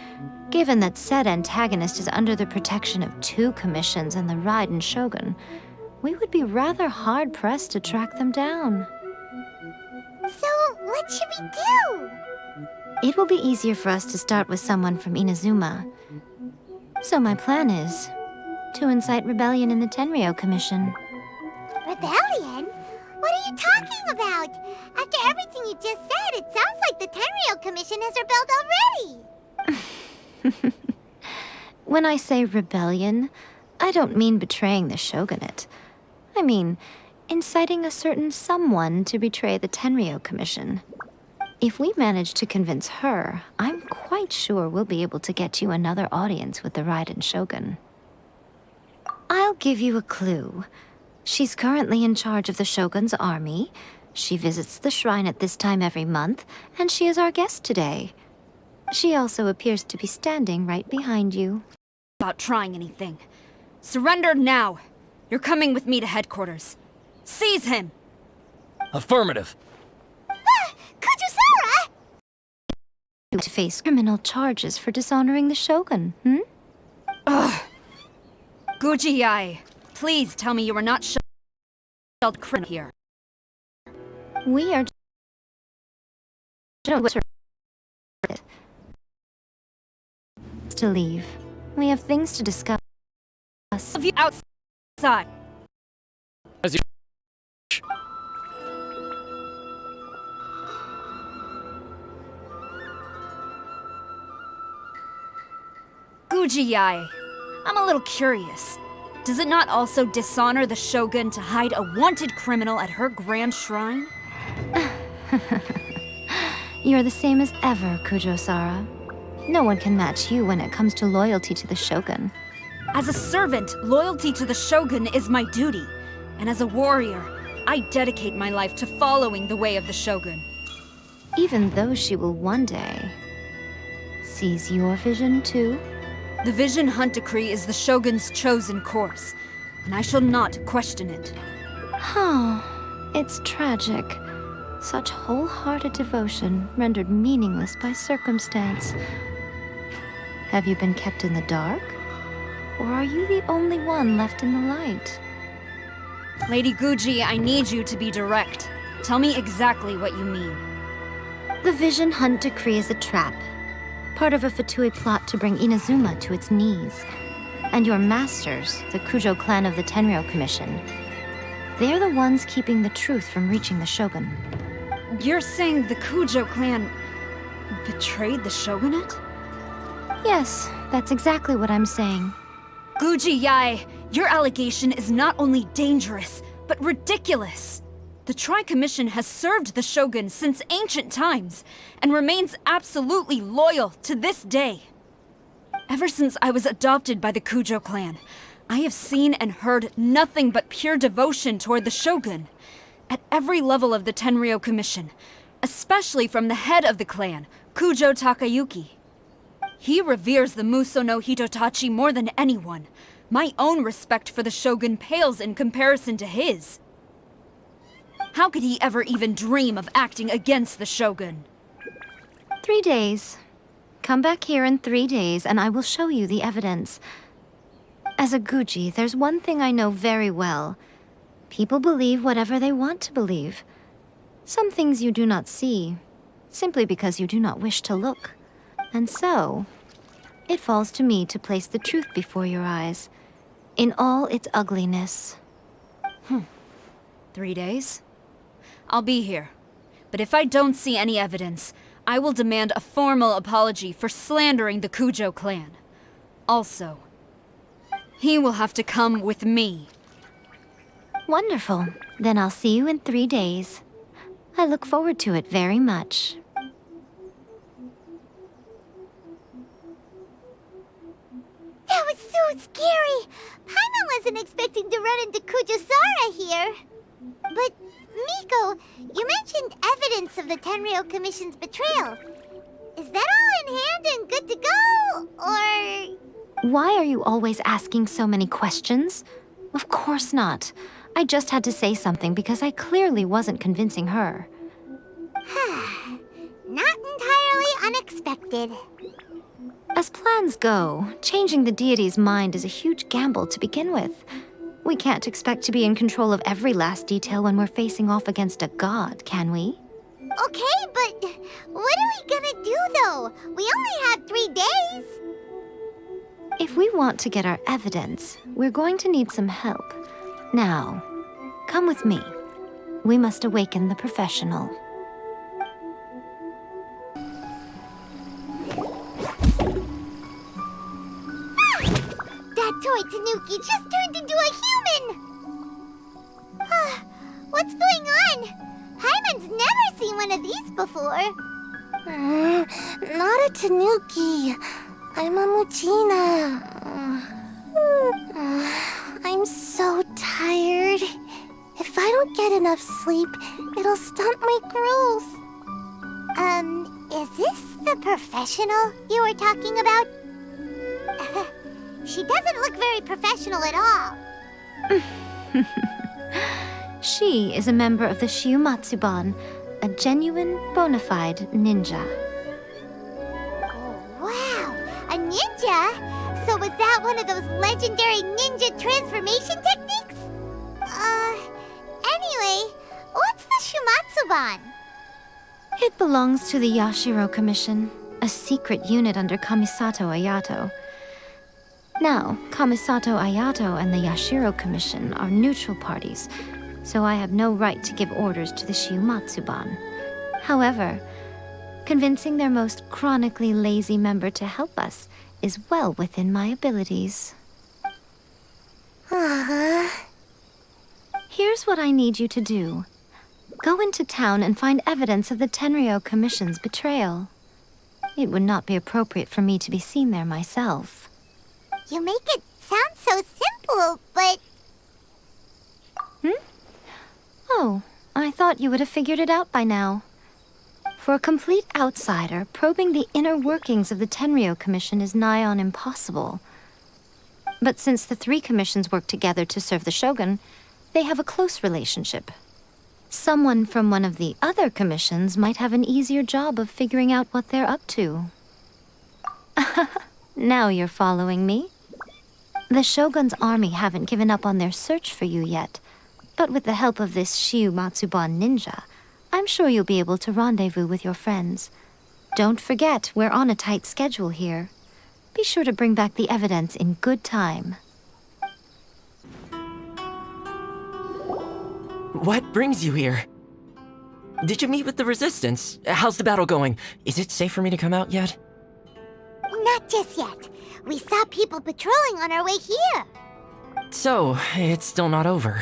given that said antagonist is under the protection of 2 commissions and the Raiden Shogun, we would be rather hard-pressed to track them down. So, what should we do? It will be easier for us to start with someone from Inazuma. So my plan is to incite rebellion in the Tenryou Commission. Rebellion? What are you talking about? After everything you just said, it sounds like the Tenryou Commission has rebelled already. When I say rebellion, I don't mean betraying the shogunate. I mean inciting a certain someone to betray the Tenryou Commission. If we manage to convince her, I'm quite sure we'll be able to get you another audience with the Raiden Shogun. I'll give you a clue. She's currently in charge of the Shogun's army. She visits the shrine at this time every month, and she is our guest today. She also appears to be standing right behind you. About trying anything. Surrender now. You're coming with me to headquarters. Seize him! Affirmative. Kujusara! To face criminal charges for dishonoring the Shogun, Ugh. Gujiyai, please tell me you are not shelled criminal here. We are to leave. We have things to discuss. Of you outside. As you... Gujiyai, I'm a little curious. Does it not also dishonor the Shogun to hide a wanted criminal at her grand shrine? You're the same as ever, Kujo-Sara. No one can match you when it comes to loyalty to the Shogun. As a servant, loyalty to the Shogun is my duty. And as a warrior, I dedicate my life to following the way of the Shogun. Even though she will one day seize your vision too? The Vision Hunt Decree is the Shogun's chosen course, and I shall not question it. Oh, it's tragic. Such wholehearted devotion rendered meaningless by circumstance. Have you been kept in the dark? Or are you the only one left in the light? Lady Guji, I need you to be direct. Tell me exactly what you mean. The Vision Hunt Decree is a trap. Part of a Fatui plot to bring Inazuma to its knees. And your masters, the Kujo clan of the Tenryou Commission, they're the ones keeping the truth from reaching the Shogun. You're saying the Kujo clan betrayed the shogunate? Yes, that's exactly what I'm saying. Guji Yai, your allegation is not only dangerous, but ridiculous. The Tri-Commission has served the Shogun since ancient times, and remains absolutely loyal to this day. Ever since I was adopted by the Kujo clan, I have seen and heard nothing but pure devotion toward the Shogun. At every level of the Tenryou Commission, especially from the head of the clan, Kujo Takayuki. He reveres the Muso no Hitotachi more than anyone. My own respect for the Shogun pales in comparison to his. How could he ever even dream of acting against the Shogun? 3 days. Come back here in 3 days and I will show you the evidence. As a Guji, there's one thing I know very well. People believe whatever they want to believe. Some things you do not see, simply because you do not wish to look. And so, it falls to me to place the truth before your eyes, in all its ugliness. 3 days? I'll be here. But if I don't see any evidence, I will demand a formal apology for slandering the Kujo clan. Also, he will have to come with me. Wonderful. Then I'll see you in 3 days. I look forward to it very much. That was so scary! Paimon wasn't expecting to run into Kujusara here. But, Miko, you mentioned evidence of the Tenryou Commission's betrayal. Is that all in hand and good to go, or...? Why are you always asking so many questions? Of course not. I just had to say something because I clearly wasn't convincing her. Not entirely unexpected. As plans go, changing the deity's mind is a huge gamble to begin with. We can't expect to be in control of every last detail when we're facing off against a god, can we? Okay, but what are we gonna do though? We only have 3 days. If we want to get our evidence, we're going to need some help. Now, come with me. We must awaken the professional. That toy Tanuki just turned into a human! What's going on? Paimon's never seen one of these before. Not a Tanuki. I'm a Muchina. I'm so tired. If I don't get enough sleep, it'll stunt my growth. Is this the professional you were talking about? She doesn't look very professional at all. She is a member of the Shiumatsuban, a genuine, bona fide ninja. Oh, wow, a ninja? So was that one of those legendary ninja transformation techniques? Anyway, what's the Shiumatsuban? It belongs to the Yashiro Commission, a secret unit under Kamisato Ayato. Now, Kamisato Ayato and the Yashiro Commission are neutral parties, so I have no right to give orders to the Shiumatsuban. However, convincing their most chronically lazy member to help us is well within my abilities. Here's what I need you to do. Go into town and find evidence of the Tenryou Commission's betrayal. It would not be appropriate for me to be seen there myself. You make it sound so simple, but... Oh, I thought you would have figured it out by now. For a complete outsider, probing the inner workings of the Tenryou Commission is nigh on impossible. But since the 3 commissions work together to serve the Shogun, they have a close relationship. Someone from one of the other commissions might have an easier job of figuring out what they're up to. Now you're following me. The Shogun's army haven't given up on their search for you yet, but with the help of this Shiumatsuban ninja, I'm sure you'll be able to rendezvous with your friends. Don't forget, we're on a tight schedule here. Be sure to bring back the evidence in good time. What brings you here? Did you meet with the Resistance? How's the battle going? Is it safe for me to come out yet? Not just yet. We saw people patrolling on our way here. So, it's still not over.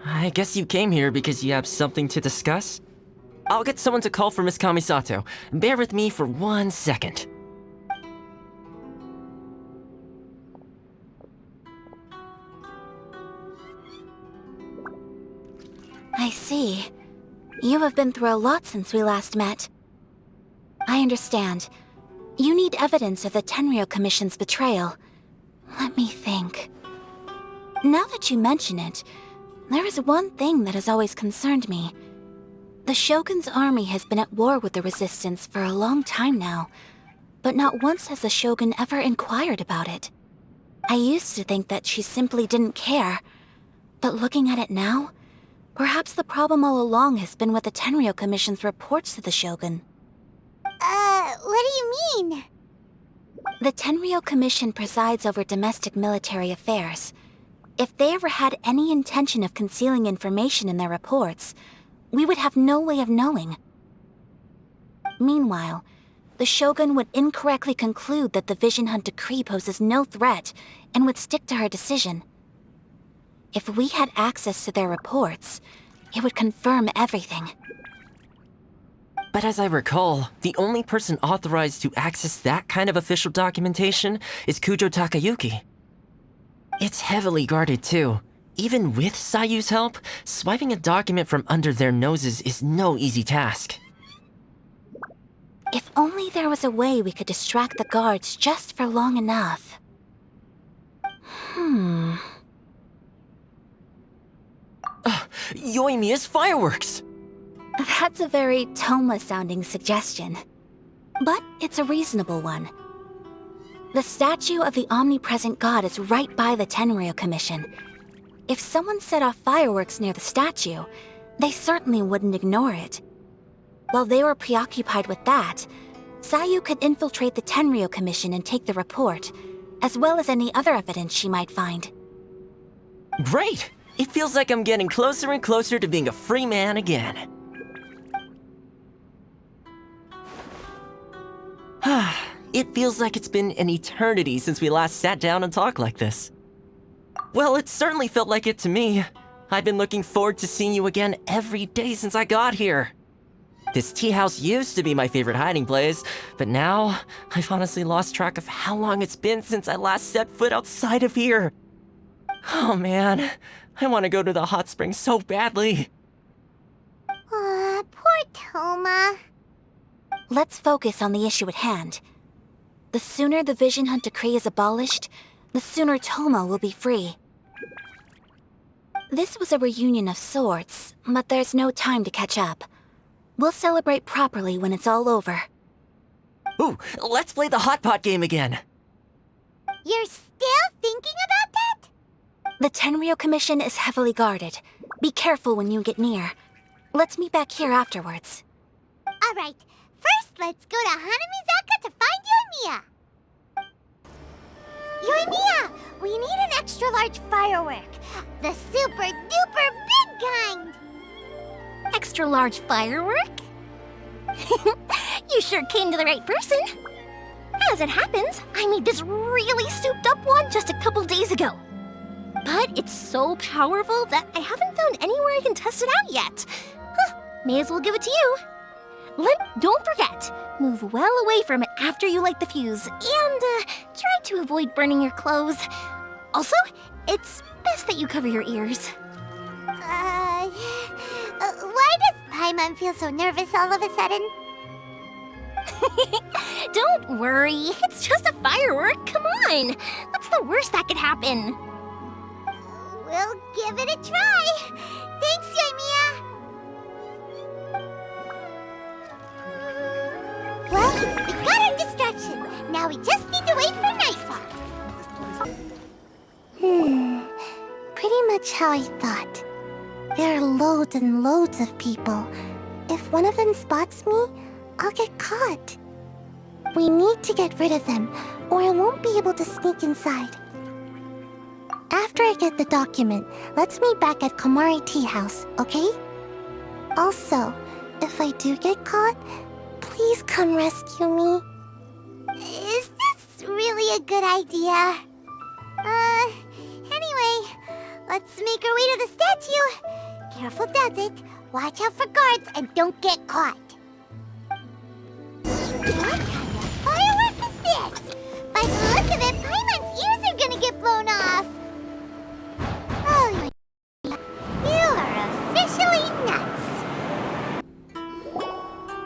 I guess you came here because you have something to discuss? I'll get someone to call for Miss Kamisato. Bear with me for 1 second. I see. You have been through a lot since we last met. I understand. You need evidence of the Tenryou Commission's betrayal. Let me think. Now that you mention it, there is one thing that has always concerned me. The Shogun's army has been at war with the Resistance for a long time now, but not once has the Shogun ever inquired about it. I used to think that she simply didn't care, but looking at it now, perhaps the problem all along has been with the Tenryou Commission's reports to the Shogun. What do you mean? The Tenryou Commission presides over domestic military affairs. If they ever had any intention of concealing information in their reports, we would have no way of knowing. Meanwhile, the Shogun would incorrectly conclude that the Vision Hunt decree poses no threat and would stick to her decision. If we had access to their reports, it would confirm everything. But as I recall, the only person authorized to access that kind of official documentation is Kujo Takayuki. It's heavily guarded too. Even with Sayu's help, swiping a document from under their noses is no easy task. If only there was a way we could distract the guards just for long enough. Yoimiya's fireworks! That's a very Toma-sounding suggestion. But it's a reasonable one. The statue of the omnipresent god is right by the Tenryou Commission. If someone set off fireworks near the statue, they certainly wouldn't ignore it. While they were preoccupied with that, Sayu could infiltrate the Tenryou Commission and take the report, as well as any other evidence she might find. Great! It feels like I'm getting closer and closer to being a free man again. It feels like it's been an eternity since we last sat down and talked like this. Well, it certainly felt like it to me. I've been looking forward to seeing you again every day since I got here. This tea house used to be my favorite hiding place, but now I've honestly lost track of how long it's been since I last set foot outside of here. Oh man, I want to go to the hot springs so badly. Poor Toma. Let's focus on the issue at hand. The sooner the Vision Hunt Decree is abolished, the sooner Toma will be free. This was a reunion of sorts, but there's no time to catch up. We'll celebrate properly when it's all over. Ooh, let's play the hot pot game again. You're still thinking about that? The Tenryou Commission is heavily guarded. Be careful when you get near. Let's meet back here afterwards. Alright, first let's go to Hanamizaka to find Yoimiya. Yoimiya, we need an extra-large firework. The super-duper big kind. Extra-large firework? You sure came to the right person. As it happens, I made this really souped-up one just a couple days ago. But it's so powerful that I haven't found anywhere I can test it out yet. May as well give it to you. Don't forget, move well away from it after you light the fuse, and try to avoid burning your clothes. Also, it's best that you cover your ears. Why does Paimon feel so nervous all of a sudden? Don't worry, it's just a firework, come on. What's the worst that could happen? We'll give it a try. Thanks, Yoimiya. Well, we got our distraction. Now we just need to wait for nightfall. Pretty much how I thought. There are loads and loads of people. If one of them spots me, I'll get caught. We need to get rid of them, or I won't be able to sneak inside. After I get the document, let's meet back at Komari Tea House, okay? Also, if I do get caught, please come rescue me. Is this really a good idea? Anyway, let's make our way to the statue. Careful does it. Watch out for guards and don't get caught. What kind of firework is this? By the look of it, Paimon's ears are gonna get blown off. Oh, you are officially nuts.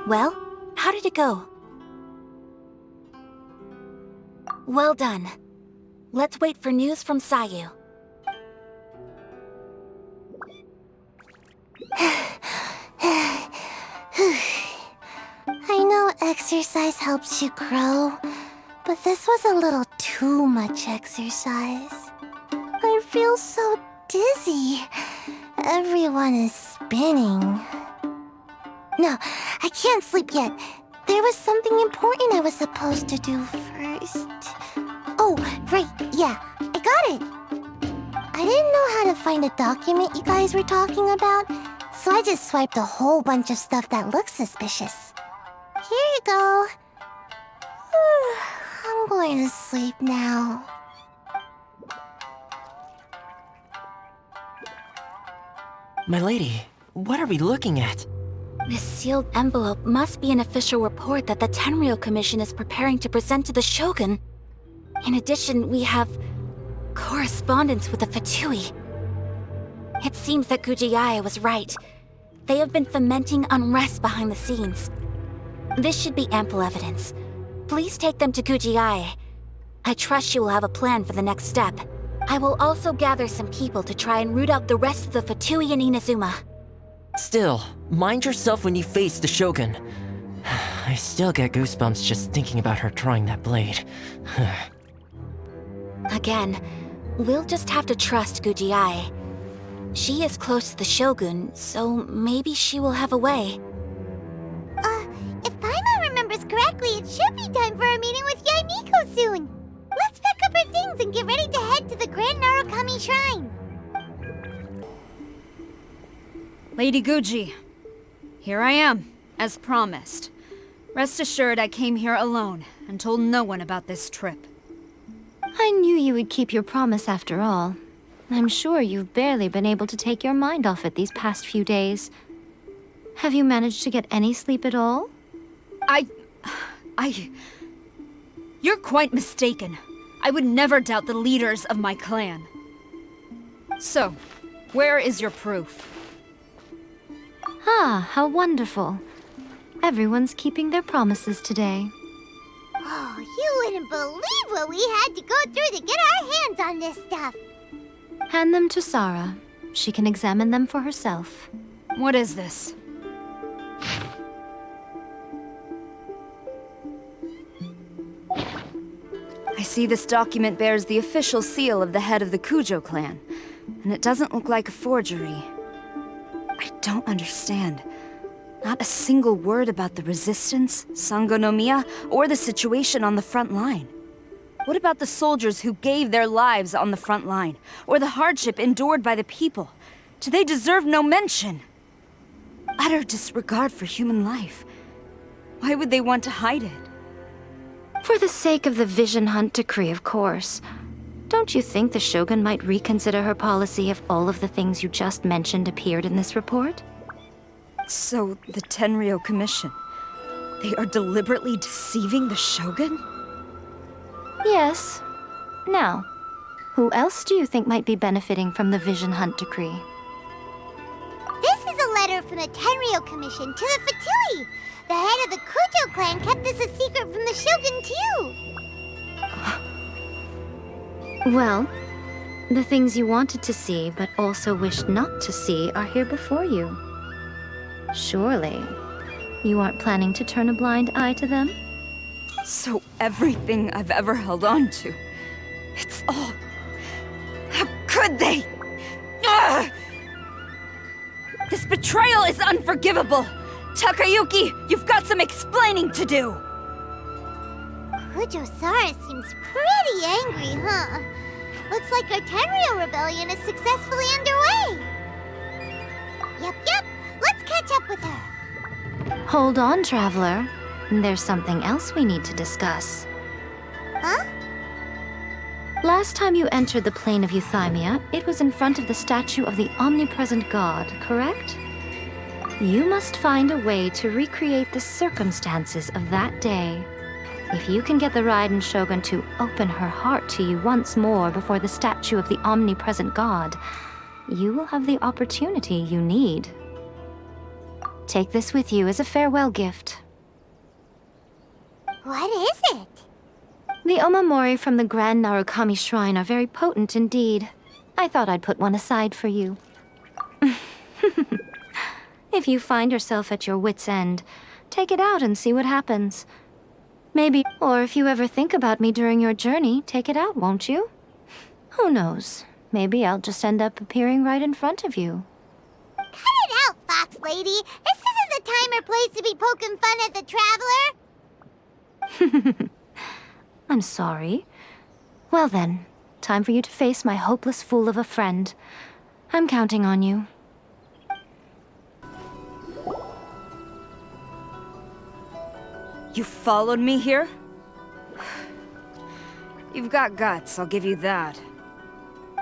Well, how did it go? Well done. Let's wait for news from Sayu. I know exercise helps you grow, but this was a little too much exercise. I feel so dizzy. Everyone is spinning. No, I can't sleep yet. There was something important I was supposed to do first. Oh, right, yeah, I got it. I didn't know how to find a document you guys were talking about, so I just swiped a whole bunch of stuff that looks suspicious. Here you go. I'm going to sleep now. My lady, what are we looking at? This sealed envelope must be an official report that the Tenryou Commission is preparing to present to the Shogun. In addition, we have correspondence with the Fatui. It seems that Gujiae was right. They have been fomenting unrest behind the scenes. This should be ample evidence. Please take them to Gujiae. I trust she will have a plan for the next step. I will also gather some people to try and root out the rest of the Fatui in Inazuma. Still, mind yourself when you face the Shogun. I still get goosebumps just thinking about her drawing that blade. Again, we'll just have to trust Gujiai. She is close to the Shogun, so maybe she will have a way. If Paimon remembers correctly, it should be time for a meeting with Yaimiko soon. Let's pack up our things and get ready to head to the Grand Narukami Shrine. Lady Guji, here I am, as promised. Rest assured I came here alone and told no one about this trip. I knew you would keep your promise after all. I'm sure you've barely been able to take your mind off it these past few days. Have you managed to get any sleep at all? You're quite mistaken. I would never doubt the leaders of my clan. So, where is your proof? Ah, how wonderful. Everyone's keeping their promises today. Oh, you wouldn't believe what we had to go through to get our hands on this stuff. Hand them to Sarah. She can examine them for herself. What is this? I see this document bears the official seal of the head of the Kujo clan, and it doesn't look like a forgery. I don't understand. Not a single word about the resistance, Sangonomiya, or the situation on the front line. What about the soldiers who gave their lives on the front line, or the hardship endured by the people? Do they deserve no mention? Utter disregard for human life. Why would they want to hide it? For the sake of the Vision Hunt decree, of course. Don't you think the Shogun might reconsider her policy if all of the things you just mentioned appeared in this report? So, the Tenryou Commission, they are deliberately deceiving the Shogun? Yes. Now, who else do you think might be benefiting from the Vision Hunt decree? This is a letter from the Tenryou Commission to the Fatui. The head of the Kujo clan kept this a secret from the Shogun, too. Well, the things you wanted to see but also wished not to see are here before you. Surely, you aren't planning to turn a blind eye to them? So everything I've ever held on to, it's all... How could they? Ugh! This betrayal is unforgivable! Takayuki, you've got some explaining to do! Kujo-Sara seems pretty angry, huh? Looks like our Tenryou rebellion is successfully underway. Yep. Let's catch up with her. Hold on, Traveler. There's something else we need to discuss. Huh? Last time you entered the plane of Euthymia, it was in front of the statue of the omnipresent god, correct? You must find a way to recreate the circumstances of that day. If you can get the Raiden Shogun to open her heart to you once more before the statue of the omnipresent god, you will have the opportunity you need. Take this with you as a farewell gift. What is it? The omamori from the Grand Narukami Shrine are very potent indeed. I thought I'd put one aside for you. If you find yourself at your wit's end, take it out and see what happens. Maybe, or if you ever think about me during your journey, take it out, won't you? Who knows? Maybe I'll just end up appearing right in front of you. Cut it out, Fox Lady. This isn't the time or place to be poking fun at the Traveler. I'm sorry. Well then, time for you to face my hopeless fool of a friend. I'm counting on you. You followed me here? You've got guts, I'll give you that.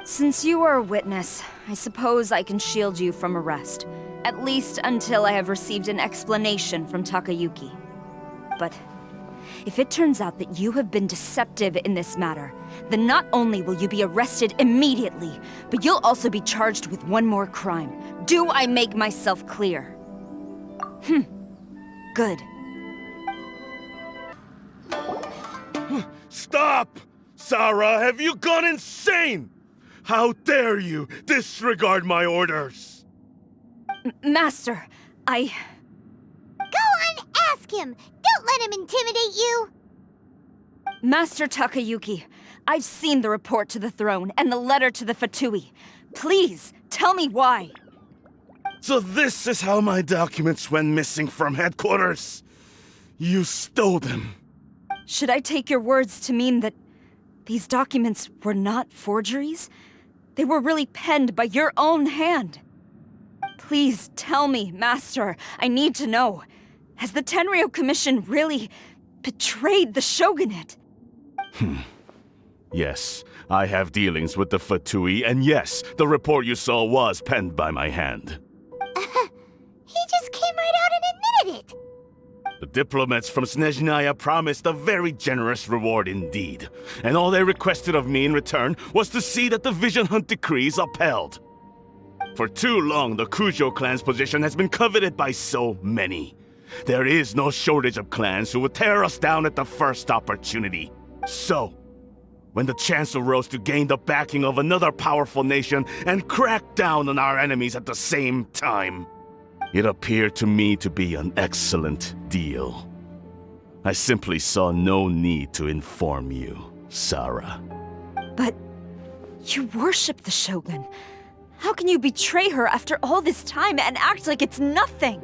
Since you are a witness, I suppose I can shield you from arrest. At least until I have received an explanation from Takayuki. But if it turns out that you have been deceptive in this matter, then not only will you be arrested immediately, but you'll also be charged with one more crime. Do I make myself clear? Good. Stop! Sarah, have you gone insane? How dare you disregard my orders? Master, Go on, ask him! Don't let him intimidate you! Master Takayuki, I've seen the report to the throne and the letter to the Fatui. Please, tell me why. So this is how my documents went missing from headquarters? You stole them. Should I take your words to mean that these documents were not forgeries? They were really penned by your own hand. Please tell me, Master. I need to know. Has the Tenryou Commission really betrayed the shogunate? Yes, I have dealings with the Fatui, and yes, the report you saw was penned by my hand. He just came right out and admitted it! The diplomats from Snezhnaya promised a very generous reward indeed, and all they requested of me in return was to see that the Vision Hunt decree is upheld. For too long, the Kujo clan's position has been coveted by so many. There is no shortage of clans who would tear us down at the first opportunity. So, when the chance arose to gain the backing of another powerful nation and crack down on our enemies at the same time, it appeared to me to be an excellent deal. I simply saw no need to inform you, Sarah. But you worship the Shogun. How can you betray her after all this time and act like it's nothing?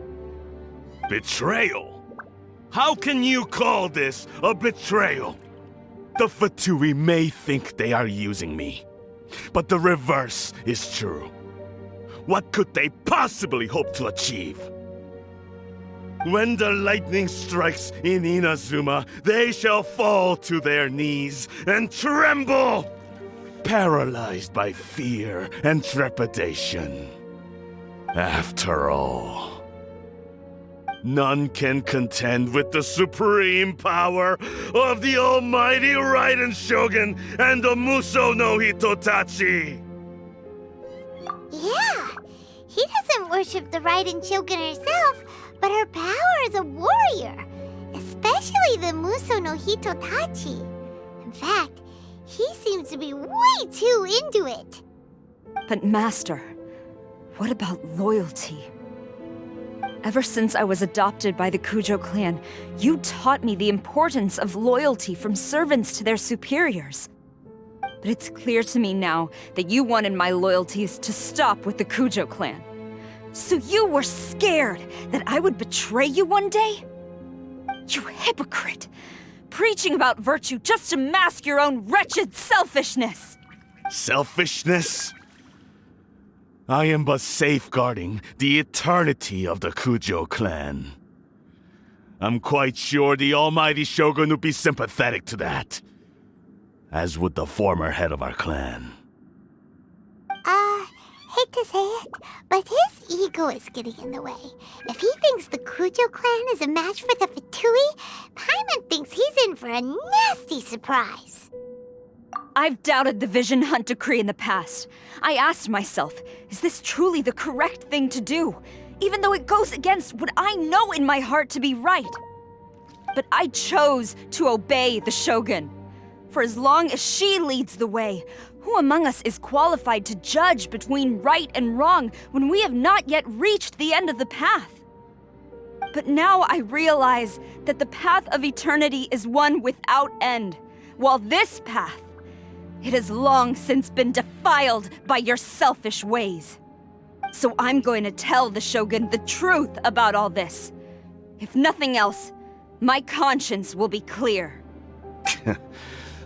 Betrayal? How can you call this a betrayal? The Fatui may think they are using me, but the reverse is true. What could they possibly hope to achieve? When the lightning strikes in Inazuma, they shall fall to their knees and tremble, paralyzed by fear and trepidation. After all, none can contend with the supreme power of the almighty Raiden Shogun and the Muso no Hitotachi! Yeah, he doesn't worship the Raiden Shogun herself, but her power as a warrior, especially the Muso no Hitotachi. In fact, he seems to be way too into it. But Master, what about loyalty? Ever since I was adopted by the Kujo clan, you taught me the importance of loyalty from servants to their superiors. But it's clear to me now that you wanted my loyalties to stop with the Kujo clan. So you were scared that I would betray you one day? You hypocrite! Preaching about virtue just to mask your own wretched selfishness! Selfishness? I am but safeguarding the eternity of the Kujo clan. I'm quite sure the almighty Shogun would be sympathetic to that, as would the former head of our clan. Hate to say it, but his ego is getting in the way. If he thinks the Kujo clan is a match for the Fatui, Paimon thinks he's in for a nasty surprise. I've doubted the Vision Hunt decree in the past. I asked myself, is this truly the correct thing to do? Even though it goes against what I know in my heart to be right. But I chose to obey the Shogun. For as long as she leads the way, who among us is qualified to judge between right and wrong when we have not yet reached the end of the path? But now I realize that the path of eternity is one without end, while this path, it has long since been defiled by your selfish ways. So I'm going to tell the Shogun the truth about all this. If nothing else, my conscience will be clear.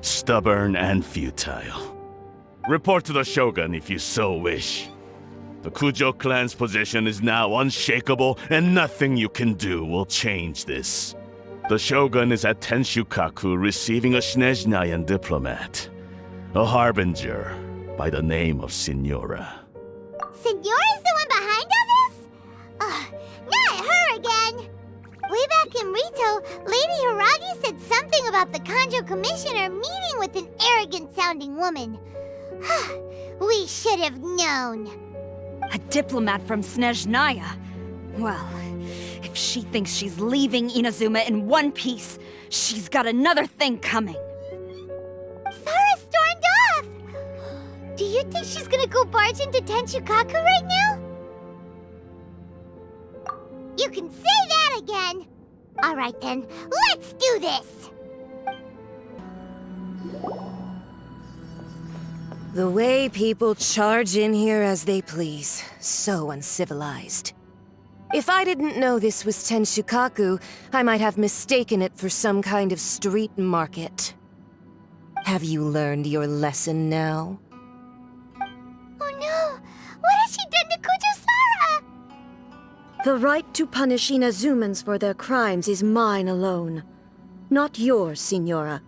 Stubborn and futile. Report to the Shogun if you so wish. The Kujo clan's position is now unshakable, and nothing you can do will change this. The Shogun is at Tenshukaku receiving a Snezhnayan diplomat, a harbinger by the name of Signora. Signora's the one behind all this? Not her again! Way back in Rito, Lady Hiragi said something about the Kanjo Commissioner meeting with an arrogant-sounding woman. We should have known. A diplomat from Snezhnaya? Well, if she thinks she's leaving Inazuma in one piece, she's got another thing coming. Sarah stormed off! Do you you think she's gonna go barge into Tenshukaku right now? You can say that again! Alright then, let's do this! The way people charge in here as they please. So uncivilized. If I didn't know this was Tenshukaku, I might have mistaken it for some kind of street market. Have you learned your lesson now? Oh no! What has she done to Kujusara? The right to punish Inazumans for their crimes is mine alone. Not yours, Signora.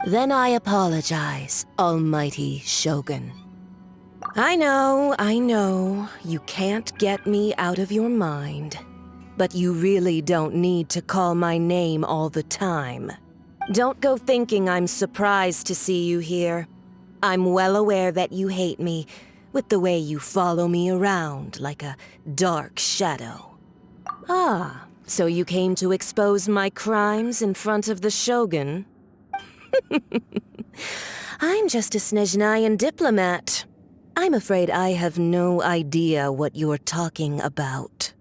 Then I apologize, Almighty Shogun. I know, you can't get me out of your mind. But you really don't need to call my name all the time. Don't go thinking I'm surprised to see you here. I'm well aware that you hate me, with the way you follow me around like a dark shadow. Ah, so you came to expose my crimes in front of the Shogun? I'm just a Snezhnayan diplomat. I'm afraid I have no idea what you're talking about.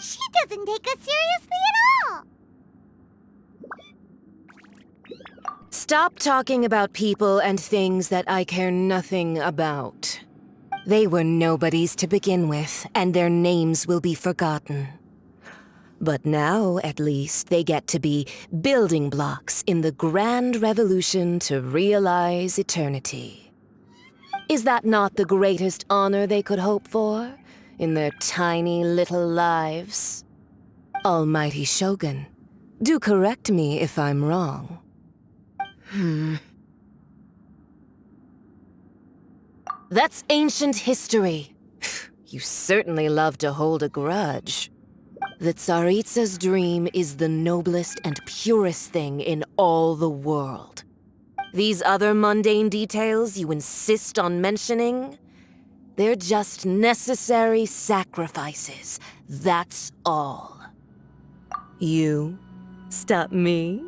She doesn't take us seriously at all! Stop talking about people and things that I care nothing about. They were nobodies to begin with, and their names will be forgotten. But now, at least, they get to be building blocks in the grand revolution to realize eternity. Is that not the greatest honor they could hope for in their tiny little lives? Almighty Shogun, do correct me if I'm wrong. That's ancient history. You certainly love to hold a grudge. The Tsaritsa's dream is the noblest and purest thing in all the world. These other mundane details you insist on mentioning, they're just necessary sacrifices, that's all. You stop me?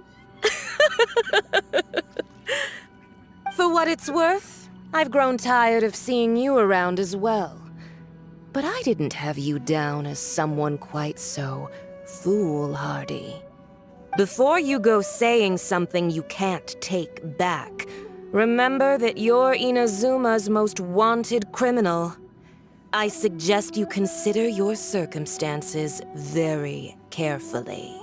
For what it's worth, I've grown tired of seeing you around as well. But I didn't have you down as someone quite so foolhardy. Before you go saying something you can't take back, remember that you're Inazuma's most wanted criminal. I suggest you consider your circumstances very carefully.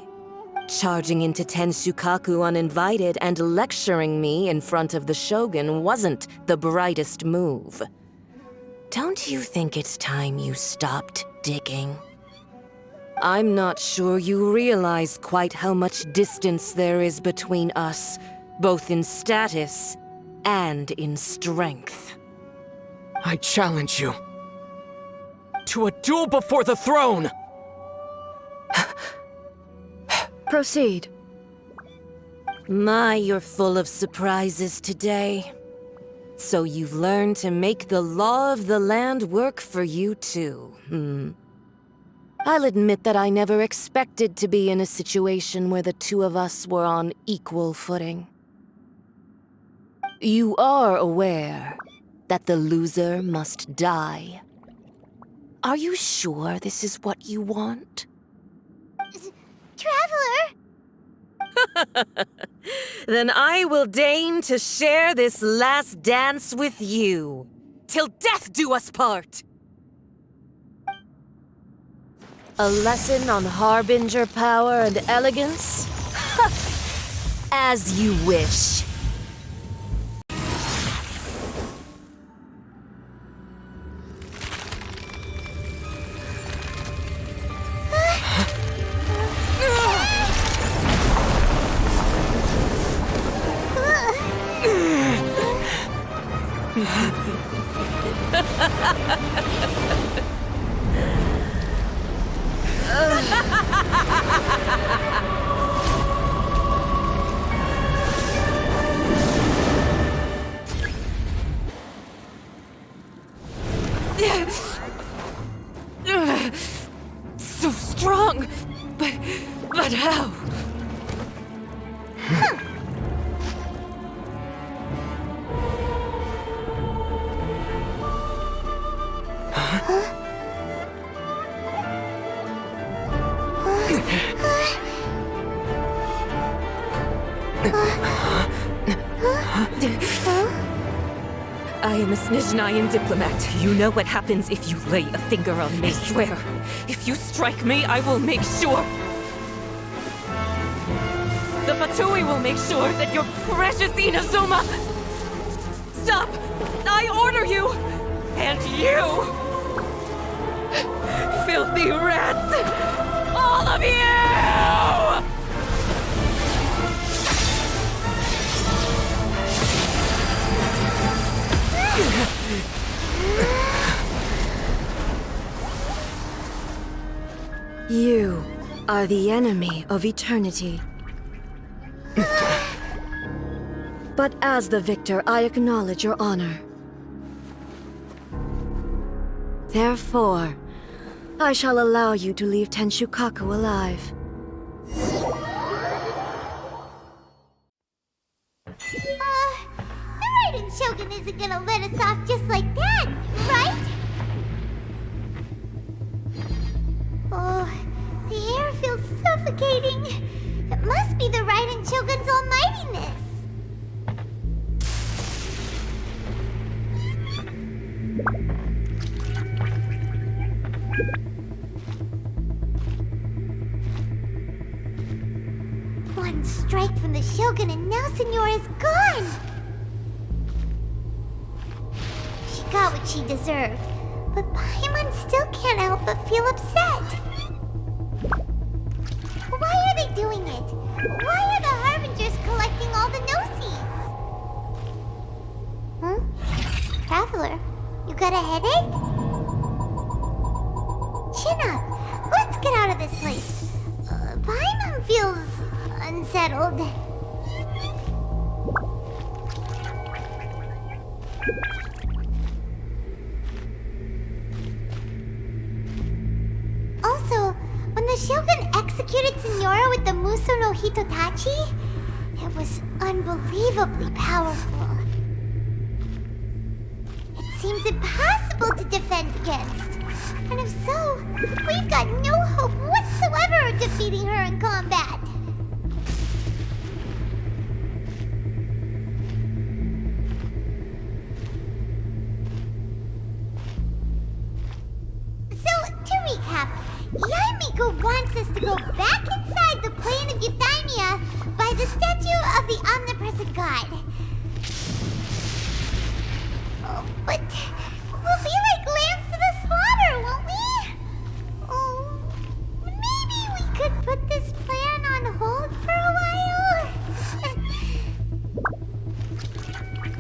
Charging into Tenshukaku uninvited and lecturing me in front of the Shogun wasn't the brightest move. Don't you think it's time you stopped digging? I'm not sure you realize quite how much distance there is between us, both in status and in strength. I challenge you to a duel before the throne! Proceed. My, you're full of surprises today. So you've learned to make the law of the land work for you too, I'll admit that I never expected to be in a situation where the two of us were on equal footing. You are aware that the loser must die. Are you sure this is what you want? Traveler! Then I will deign to share this last dance with you. Till death do us part! A lesson on harbinger power and elegance? As you wish. So strong, but how? I am a Snezhnayan diplomat. You know what happens if you lay a finger on me. I swear, if you strike me, I will make sure. The Fatui will make sure that your precious Inazuma... Stop! I order you! And you! Filthy rats! All of you! You are the enemy of eternity. But as the victor, I acknowledge your honor. Therefore, I shall allow you to leave Tenshukaku alive. The Raiden Shogun isn't gonna let us off just like that, right? Oh, the air feels suffocating. It must be the Raiden Shogun's almightiness. One strike from the Shogun and now Signora's gone! She got what she deserved, but Paimon still can't help but feel upset. Why are they doing it? Why are the Harbingers collecting all the NOSSOS? Huh? Traveler, you got a headache? Chin up! Let's get out of this place. Paimon feels unsettled. Also, when the Shogun executed Signora with the Muso no Hitotachi, it was unbelievably powerful. It seems impossible to defend against. And if so, we've got no hope whatsoever of defeating her in combat. So, to recap, Yaimiko wants us to go back inside the plane of Euthymia by the statue of the omnipresent god. Oh, but we'll be like lambs to the slaughter, won't we? Oh, maybe we could put this plan on hold for a while?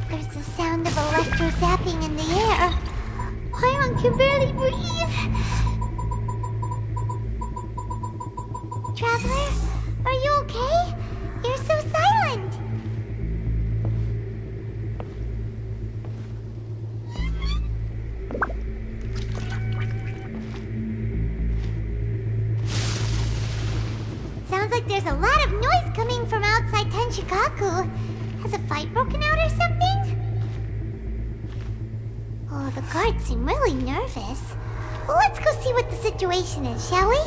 There's the sound of electro zapping in the air. Paimon can barely breathe. Traveler, are you okay? You're so silent. Sounds like there's a lot of noise coming from outside Tenshukaku. Has a fight broken out or something? Oh, the guards seem really nervous. Well, let's go see what the situation is, shall we?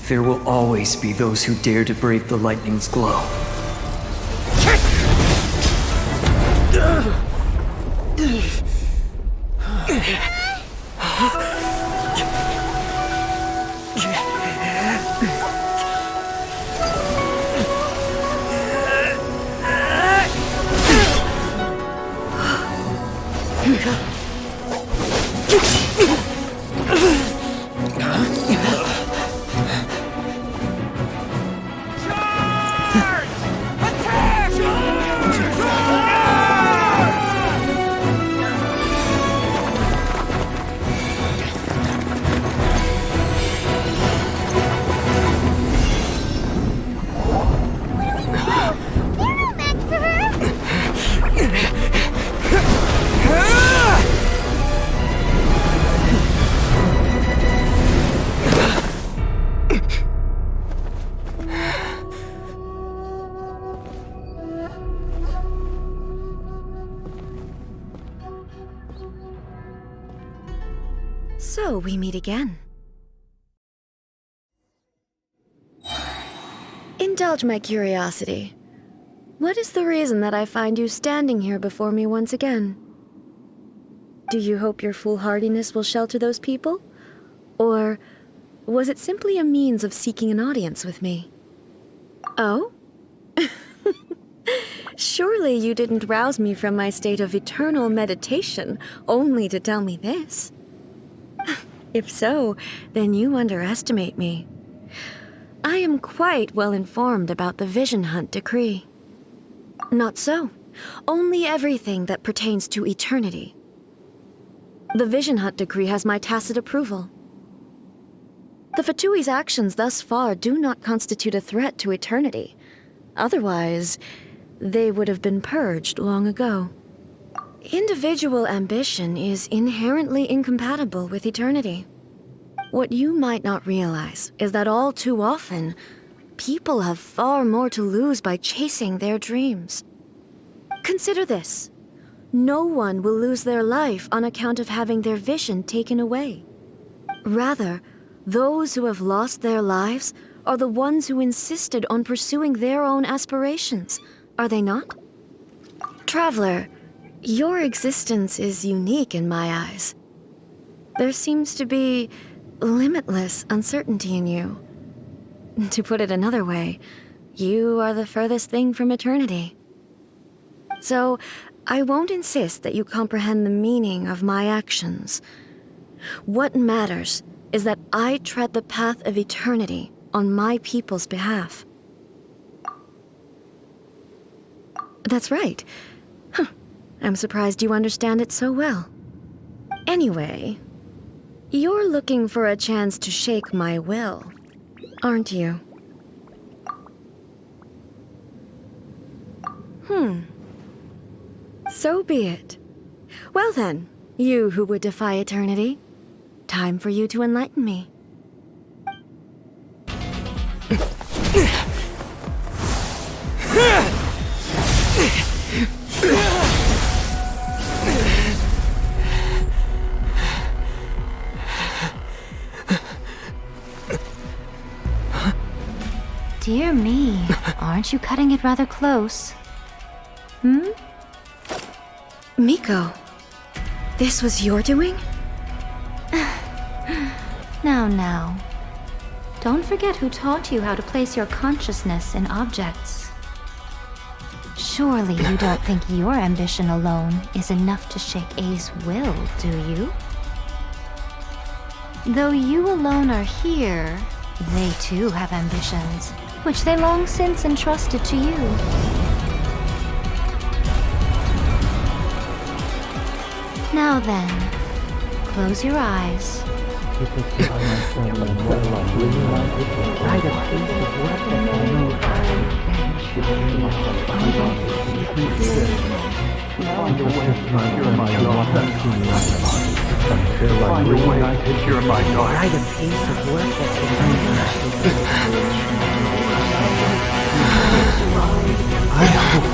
There will always be those who dare to brave the lightning's glow. So we meet again. Indulge my curiosity. What is the reason that I find you standing here before me once again? Do you hope your foolhardiness will shelter those people? Or was it simply a means of seeking an audience with me? Oh? Surely you didn't rouse me from my state of eternal meditation only to tell me this. If so, then you underestimate me. I am quite well informed about the Vision Hunt decree. Not so. Only everything that pertains to eternity. The Vision Hunt decree has my tacit approval. The Fatui's actions thus far do not constitute a threat to eternity. Otherwise, they would have been purged long ago. Individual ambition is inherently incompatible with eternity. What you might not realize is that all too often, people have far more to lose by chasing their dreams. Consider this. No one will lose their life on account of having their vision taken away. Rather, those who have lost their lives are the ones who insisted on pursuing their own aspirations, are they not? Traveler, your existence is unique in my eyes. There seems to be limitless uncertainty in you. To put it another way, you are the furthest thing from eternity. So, I won't insist that you comprehend the meaning of my actions. What matters is that I tread the path of eternity on my people's behalf. That's right. Huh. I'm surprised you understand it so well. Anyway, you're looking for a chance to shake my will, aren't you? So be it. Well then, you who would defy eternity, time for you to enlighten me. Dear me, aren't you cutting it rather close? Miko, this was your doing? Now. Don't forget who taught you how to place your consciousness in objects. Surely you don't think your ambition alone is enough to shake A's will, do you? Though you alone are here, they too have ambitions, which they long since entrusted to you. Now then, close your eyes. I hope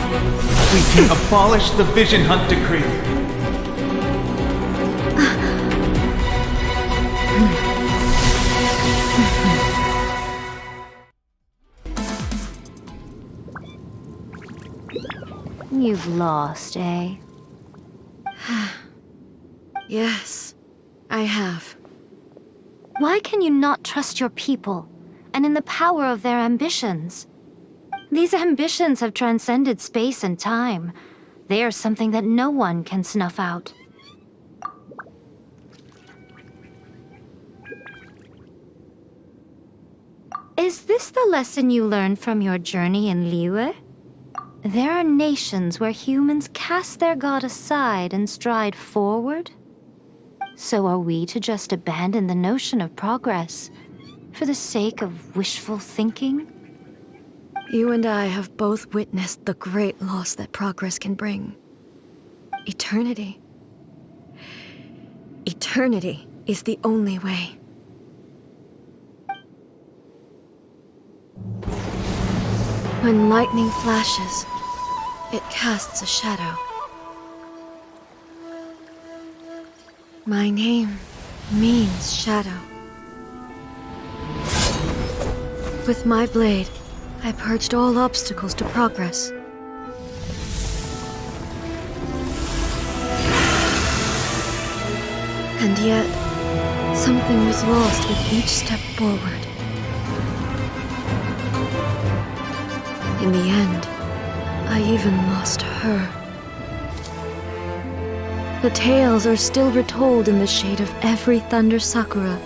we can abolish the Vision Hunt decree. You've lost, eh? Yes, I have. Why can you not trust your people, and in the power of their ambitions? These ambitions have transcended space and time. They are something that no one can snuff out. Is this the lesson you learned from your journey in Liyue? There are nations where humans cast their god aside and stride forward. So are we to just abandon the notion of progress for the sake of wishful thinking? You and I have both witnessed the great loss that progress can bring. Eternity. Eternity is the only way. When lightning flashes, it casts a shadow. My name means shadow. With my blade, I purged all obstacles to progress. And yet, something was lost with each step forward. In the end, I even lost her. The tales are still retold in the shade of every Thunder Sakura.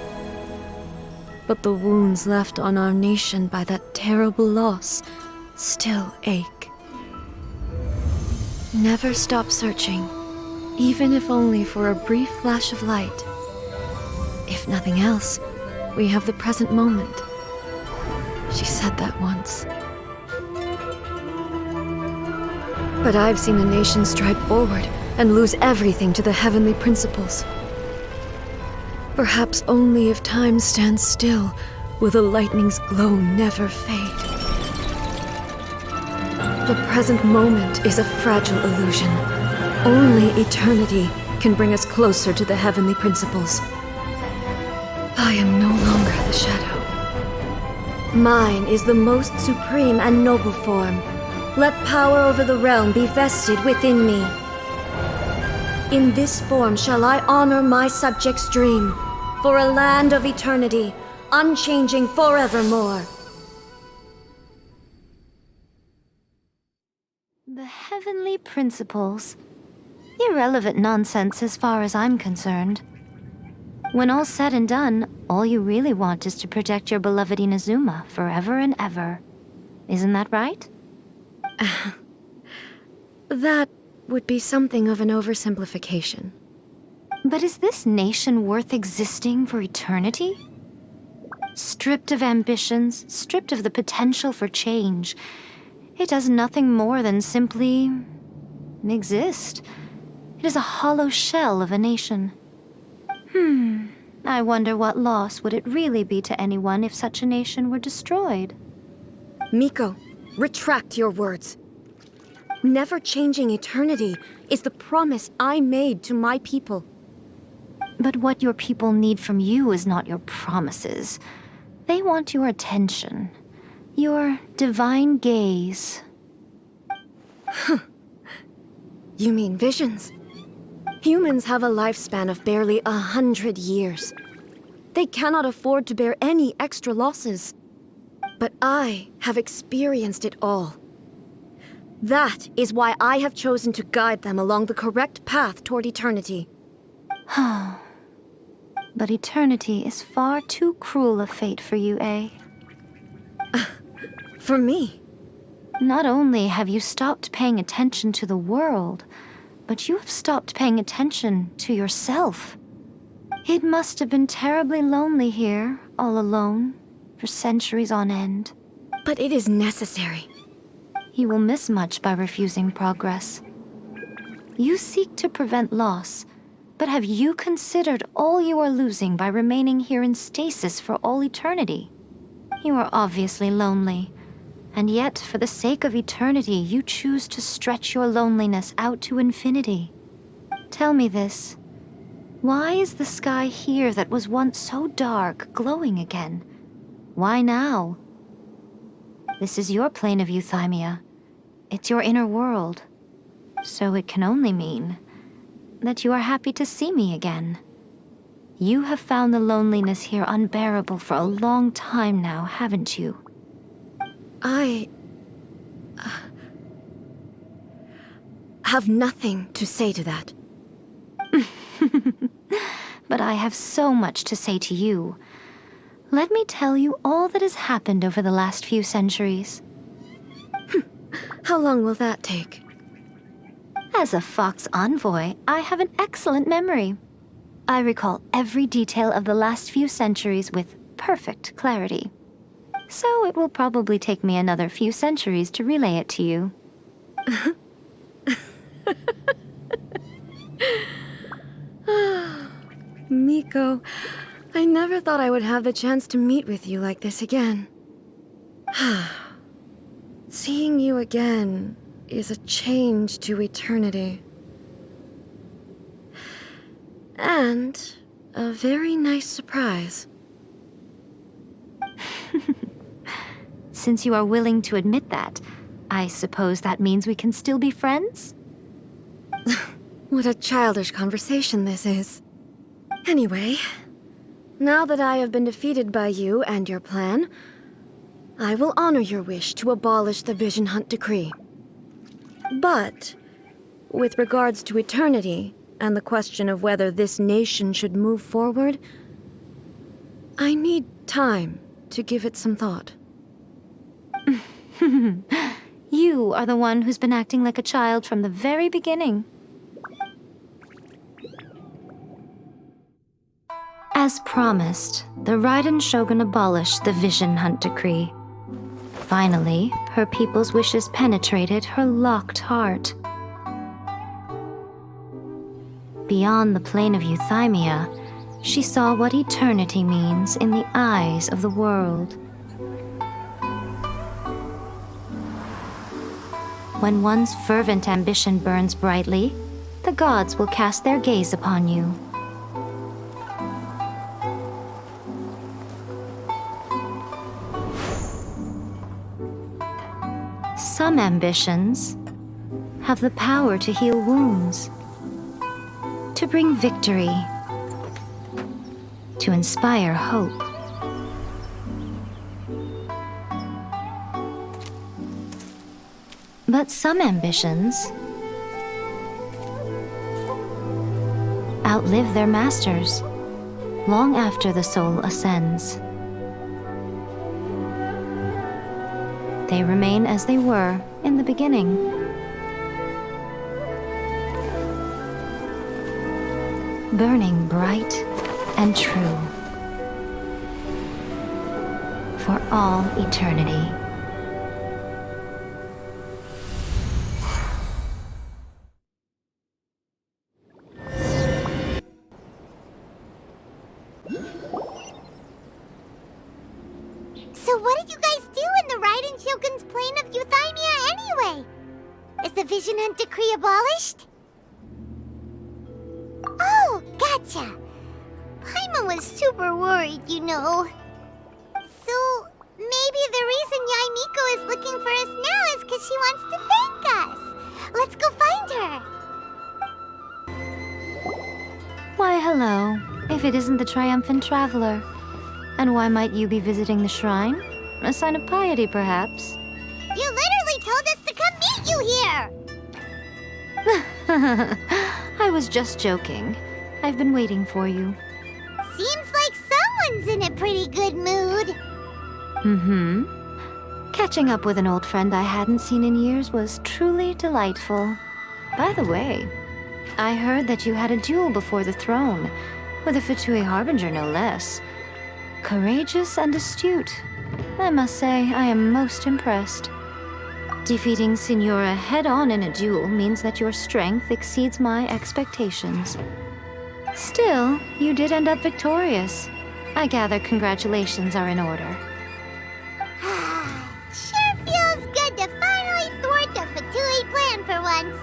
But the wounds left on our nation by that terrible loss still ache. Never stop searching, even if only for a brief flash of light. If nothing else, we have the present moment. She said that once. But I've seen a nation stride forward and lose everything to the heavenly principles. Perhaps only if time stands still will the lightning's glow never fade. The present moment is a fragile illusion. Only eternity can bring us closer to the heavenly principles. I am no longer the shadow. Mine is the most supreme and noble form. Let power over the realm be vested within me. In this form shall I honor my subjects' dream, for a land of eternity, unchanging forevermore. The heavenly principles. Irrelevant nonsense as far as I'm concerned. When all's said and done, all you really want is to protect your beloved Inazuma forever and ever. Isn't that right? That would be something of an oversimplification. But is this nation worth existing for eternity? Stripped of ambitions, stripped of the potential for change, it does nothing more than simply exist. It is a hollow shell of a nation. I wonder what loss would it really be to anyone if such a nation were destroyed? Miko, retract your words. Never changing eternity is the promise I made to my people. But what your people need from you is not your promises. They want your attention. Your divine gaze. You mean visions? Humans have a lifespan of barely 100 years. They cannot afford to bear any extra losses. But I have experienced it all. That is why I have chosen to guide them along the correct path toward eternity. But eternity is far too cruel a fate for you, eh? For me? Not only have you stopped paying attention to the world, but you have stopped paying attention to yourself. It must have been terribly lonely here, all alone, for centuries on end. But it is necessary. You will miss much by refusing progress. You seek to prevent loss, but have you considered all you are losing by remaining here in stasis for all eternity? You are obviously lonely, and yet for the sake of eternity you choose to stretch your loneliness out to infinity. Tell me this. Why is the sky here that was once so dark glowing again? Why now? This is your plane of euthymia. It's your inner world. So it can only mean that you are happy to see me again. You have found the loneliness here unbearable for a long time now, haven't you? I have nothing to say to that. But I have so much to say to you. Let me tell you all that has happened over the last few centuries. How long will that take? As a Fox envoy, I have an excellent memory. I recall every detail of the last few centuries with perfect clarity. So it will probably take me another few centuries to relay it to you. Miko, I never thought I would have the chance to meet with you like this again. Seeing you again is a change to eternity. And a very nice surprise. Since you are willing to admit that, I suppose that means we can still be friends? What a childish conversation this is. Anyway, now that I have been defeated by you and your plan, I will honor your wish to abolish the Vision Hunt Decree. But, with regards to eternity and the question of whether this nation should move forward, I need time to give it some thought. You are the one who's been acting like a child from the very beginning. As promised, the Raiden Shogun abolished the Vision Hunt Decree. Finally, her people's wishes penetrated her locked heart. Beyond the plane of Euthymia, she saw what eternity means in the eyes of the world. When one's fervent ambition burns brightly, the gods will cast their gaze upon you. Some ambitions have the power to heal wounds, to bring victory, to inspire hope. But some ambitions outlive their masters long after the soul ascends. They remain as they were in the beginning. Burning bright and true for all eternity. So what did you guys do in the Raiden Shogun's plane of Euthymia anyway? Is the Vision Hunt Decree abolished? Oh, gotcha. Paimon was super worried, you know. So maybe the reason Yaimiko is looking for us now is because she wants to thank us. Let's go find her. Why, hello, if it isn't the triumphant traveler. And why might you be visiting the shrine? A sign of piety, perhaps? You literally told us to come meet you here! I was just joking. I've been waiting for you. Seems like someone's in a pretty good mood. Catching up with an old friend I hadn't seen in years was truly delightful. By the way, I heard that you had a duel before the throne, with a Fatui Harbinger no less. Courageous and astute. I must say, I am most impressed. Defeating Signora head-on in a duel means that your strength exceeds my expectations. Still, you did end up victorious. I gather congratulations are in order. Sure feels good to finally thwart the Fatui plan for once.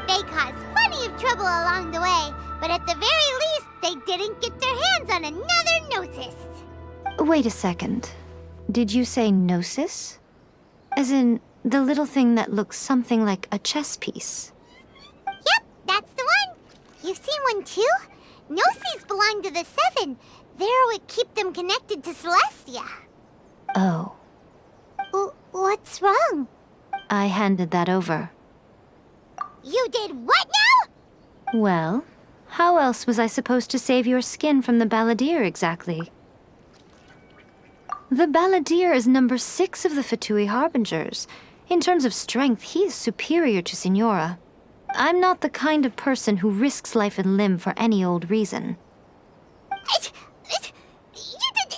They caused plenty of trouble along the way, but at the very least, they didn't get their hands on another NOSSOS. Wait a second. Did you say Gnosis? As in, the little thing that looks something like a chess piece? Yep, that's the one. You've seen one too? NOSSOS belong to the Seven. They're what keep them connected to Celestia. Oh. What's wrong? I handed that over. You did what now? Well, how else was I supposed to save your skin from the Balladeer exactly? The Balladeer is number 6 of the Fatui Harbingers. In terms of strength, he is superior to Signora. I'm not the kind of person who risks life and limb for any old reason. You did...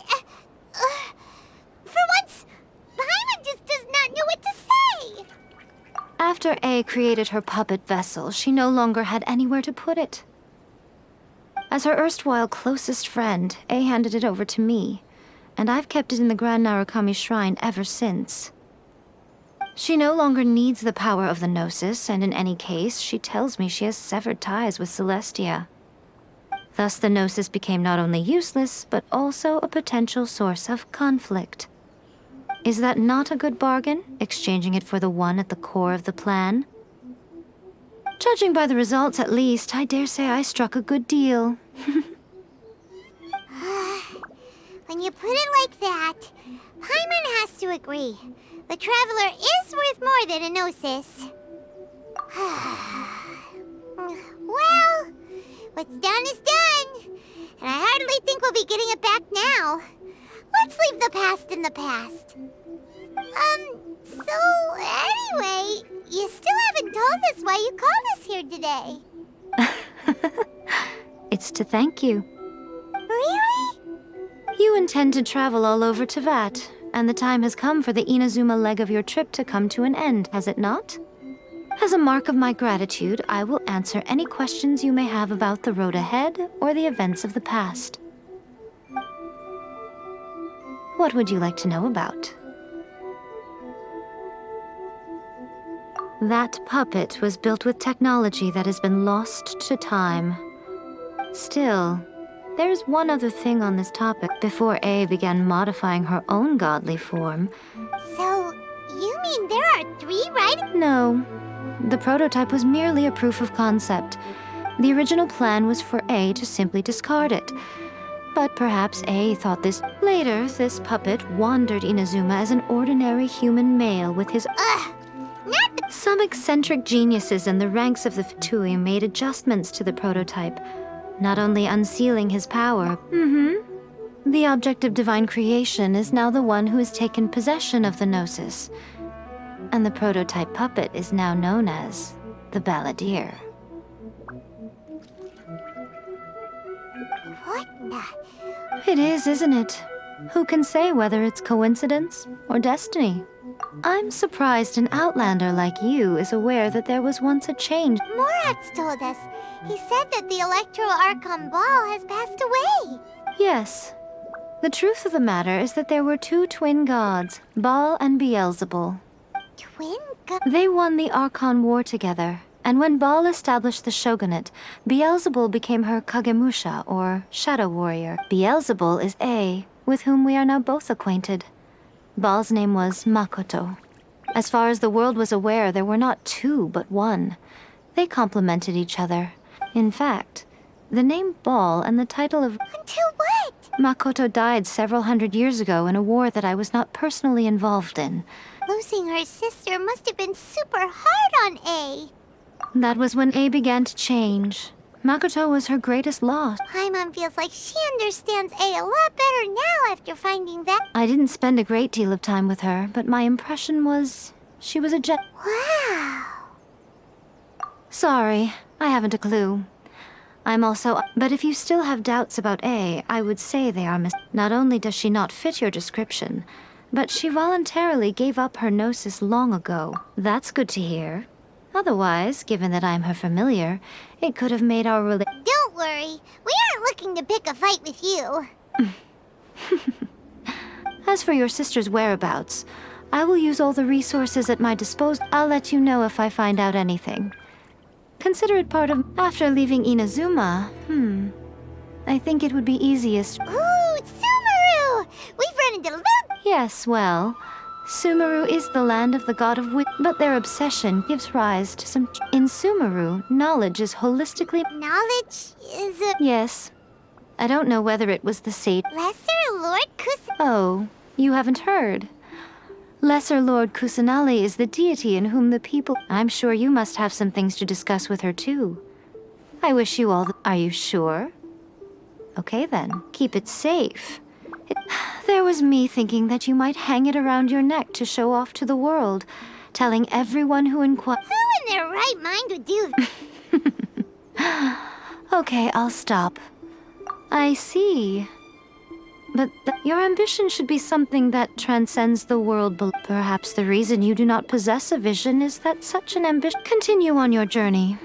for once, Paimon just does not know what to say. After A created her puppet vessel, she no longer had anywhere to put it. As her erstwhile closest friend, A handed it over to me, and I've kept it in the Grand Narukami Shrine ever since. She no longer needs the power of the Gnosis, and in any case, she tells me she has severed ties with Celestia. Thus, the Gnosis became not only useless, but also a potential source of conflict. Is that not a good bargain, exchanging it for the one at the core of the plan? Judging by the results, at least, I dare say I struck a good deal. When you put it like that, Paimon has to agree. The Traveler is worth more than a Gnosis. Well, what's done is done. And I hardly think we'll be getting it back now. Let's leave the past in the past. So anyway, you still haven't told us why you called us here today. It's to thank you. Really? You intend to travel all over Teyvat, and the time has come for the Inazuma leg of your trip to come to an end, has it not? As a mark of my gratitude, I will answer any questions you may have about the road ahead or the events of the past. What would you like to know about? That puppet was built with technology that has been lost to time. Still, there's one other thing on this topic. Before A began modifying her own godly form... So, you mean there are 3 right? No. The prototype was merely a proof of concept. The original plan was for A to simply discard it. But perhaps A thought this... Later, this puppet wandered Inazuma as an ordinary human male with his... Some eccentric geniuses in the ranks of the Fatui made adjustments to the prototype, not only unsealing his power... The object of divine creation is now the one who has taken possession of the Gnosis. And the prototype puppet is now known as the Balladeer. What the... It is, isn't it? Who can say whether it's coincidence or destiny? I'm surprised an outlander like you is aware that there was once a change. Morat's told us. He said that the Electro Archon Baal has passed away. Yes. The truth of the matter is that there were 2 twin gods, Baal and Beelzebul. Twin They won the Archon War together, and when Baal established the shogunate, Beelzebul became her Kagemusha, or Shadow Warrior. Beelzebul is A, with whom we are now both acquainted. Baal's name was Makoto. As far as the world was aware, there were not 2, but 1. They complemented each other. In fact, the name Baal and the title of... Until what? Makoto died several hundred years ago in a war that I was not personally involved in. Losing her sister must have been super hard on A. That was when A began to change. Makoto was her greatest loss. Paimon feels like she understands A a lot better now after finding that. I didn't spend a great deal of time with her, but my impression was... she was a Wow. Sorry, I haven't a clue. I'm also... But if you still have doubts about A, I would say they are Not only does she not fit your description, but she voluntarily gave up her Gnosis long ago. That's good to hear. Otherwise, given that I'm her familiar, it could have made our Don't worry. We aren't looking to pick a fight with you. As for your sister's whereabouts, I will use all the resources at my disposal. I'll let you know if I find out anything. Consider it part of... After leaving Inazuma, I think it would be easiest... Ooh, Sumeru! We've run into Luke! Yes, well... Sumeru is the land of the god of wit, but their obsession gives rise to some... In Sumeru, knowledge is holistically... Knowledge is a... Yes. I don't know whether it was the sage... Lesser Lord Oh, you haven't heard. Lesser Lord Kusanali is the deity in whom the people... I'm sure you must have some things to discuss with her, too. I wish you all the... Are you sure? Okay, then. Keep it safe. There was me thinking that you might hang it around your neck to show off to the world, telling everyone who inquires... Who in their right mind would do that? Okay, I'll stop. I see. But your ambition should be something that transcends the world below. Perhaps the reason you do not possess a vision is that such an ambition... Continue on your journey.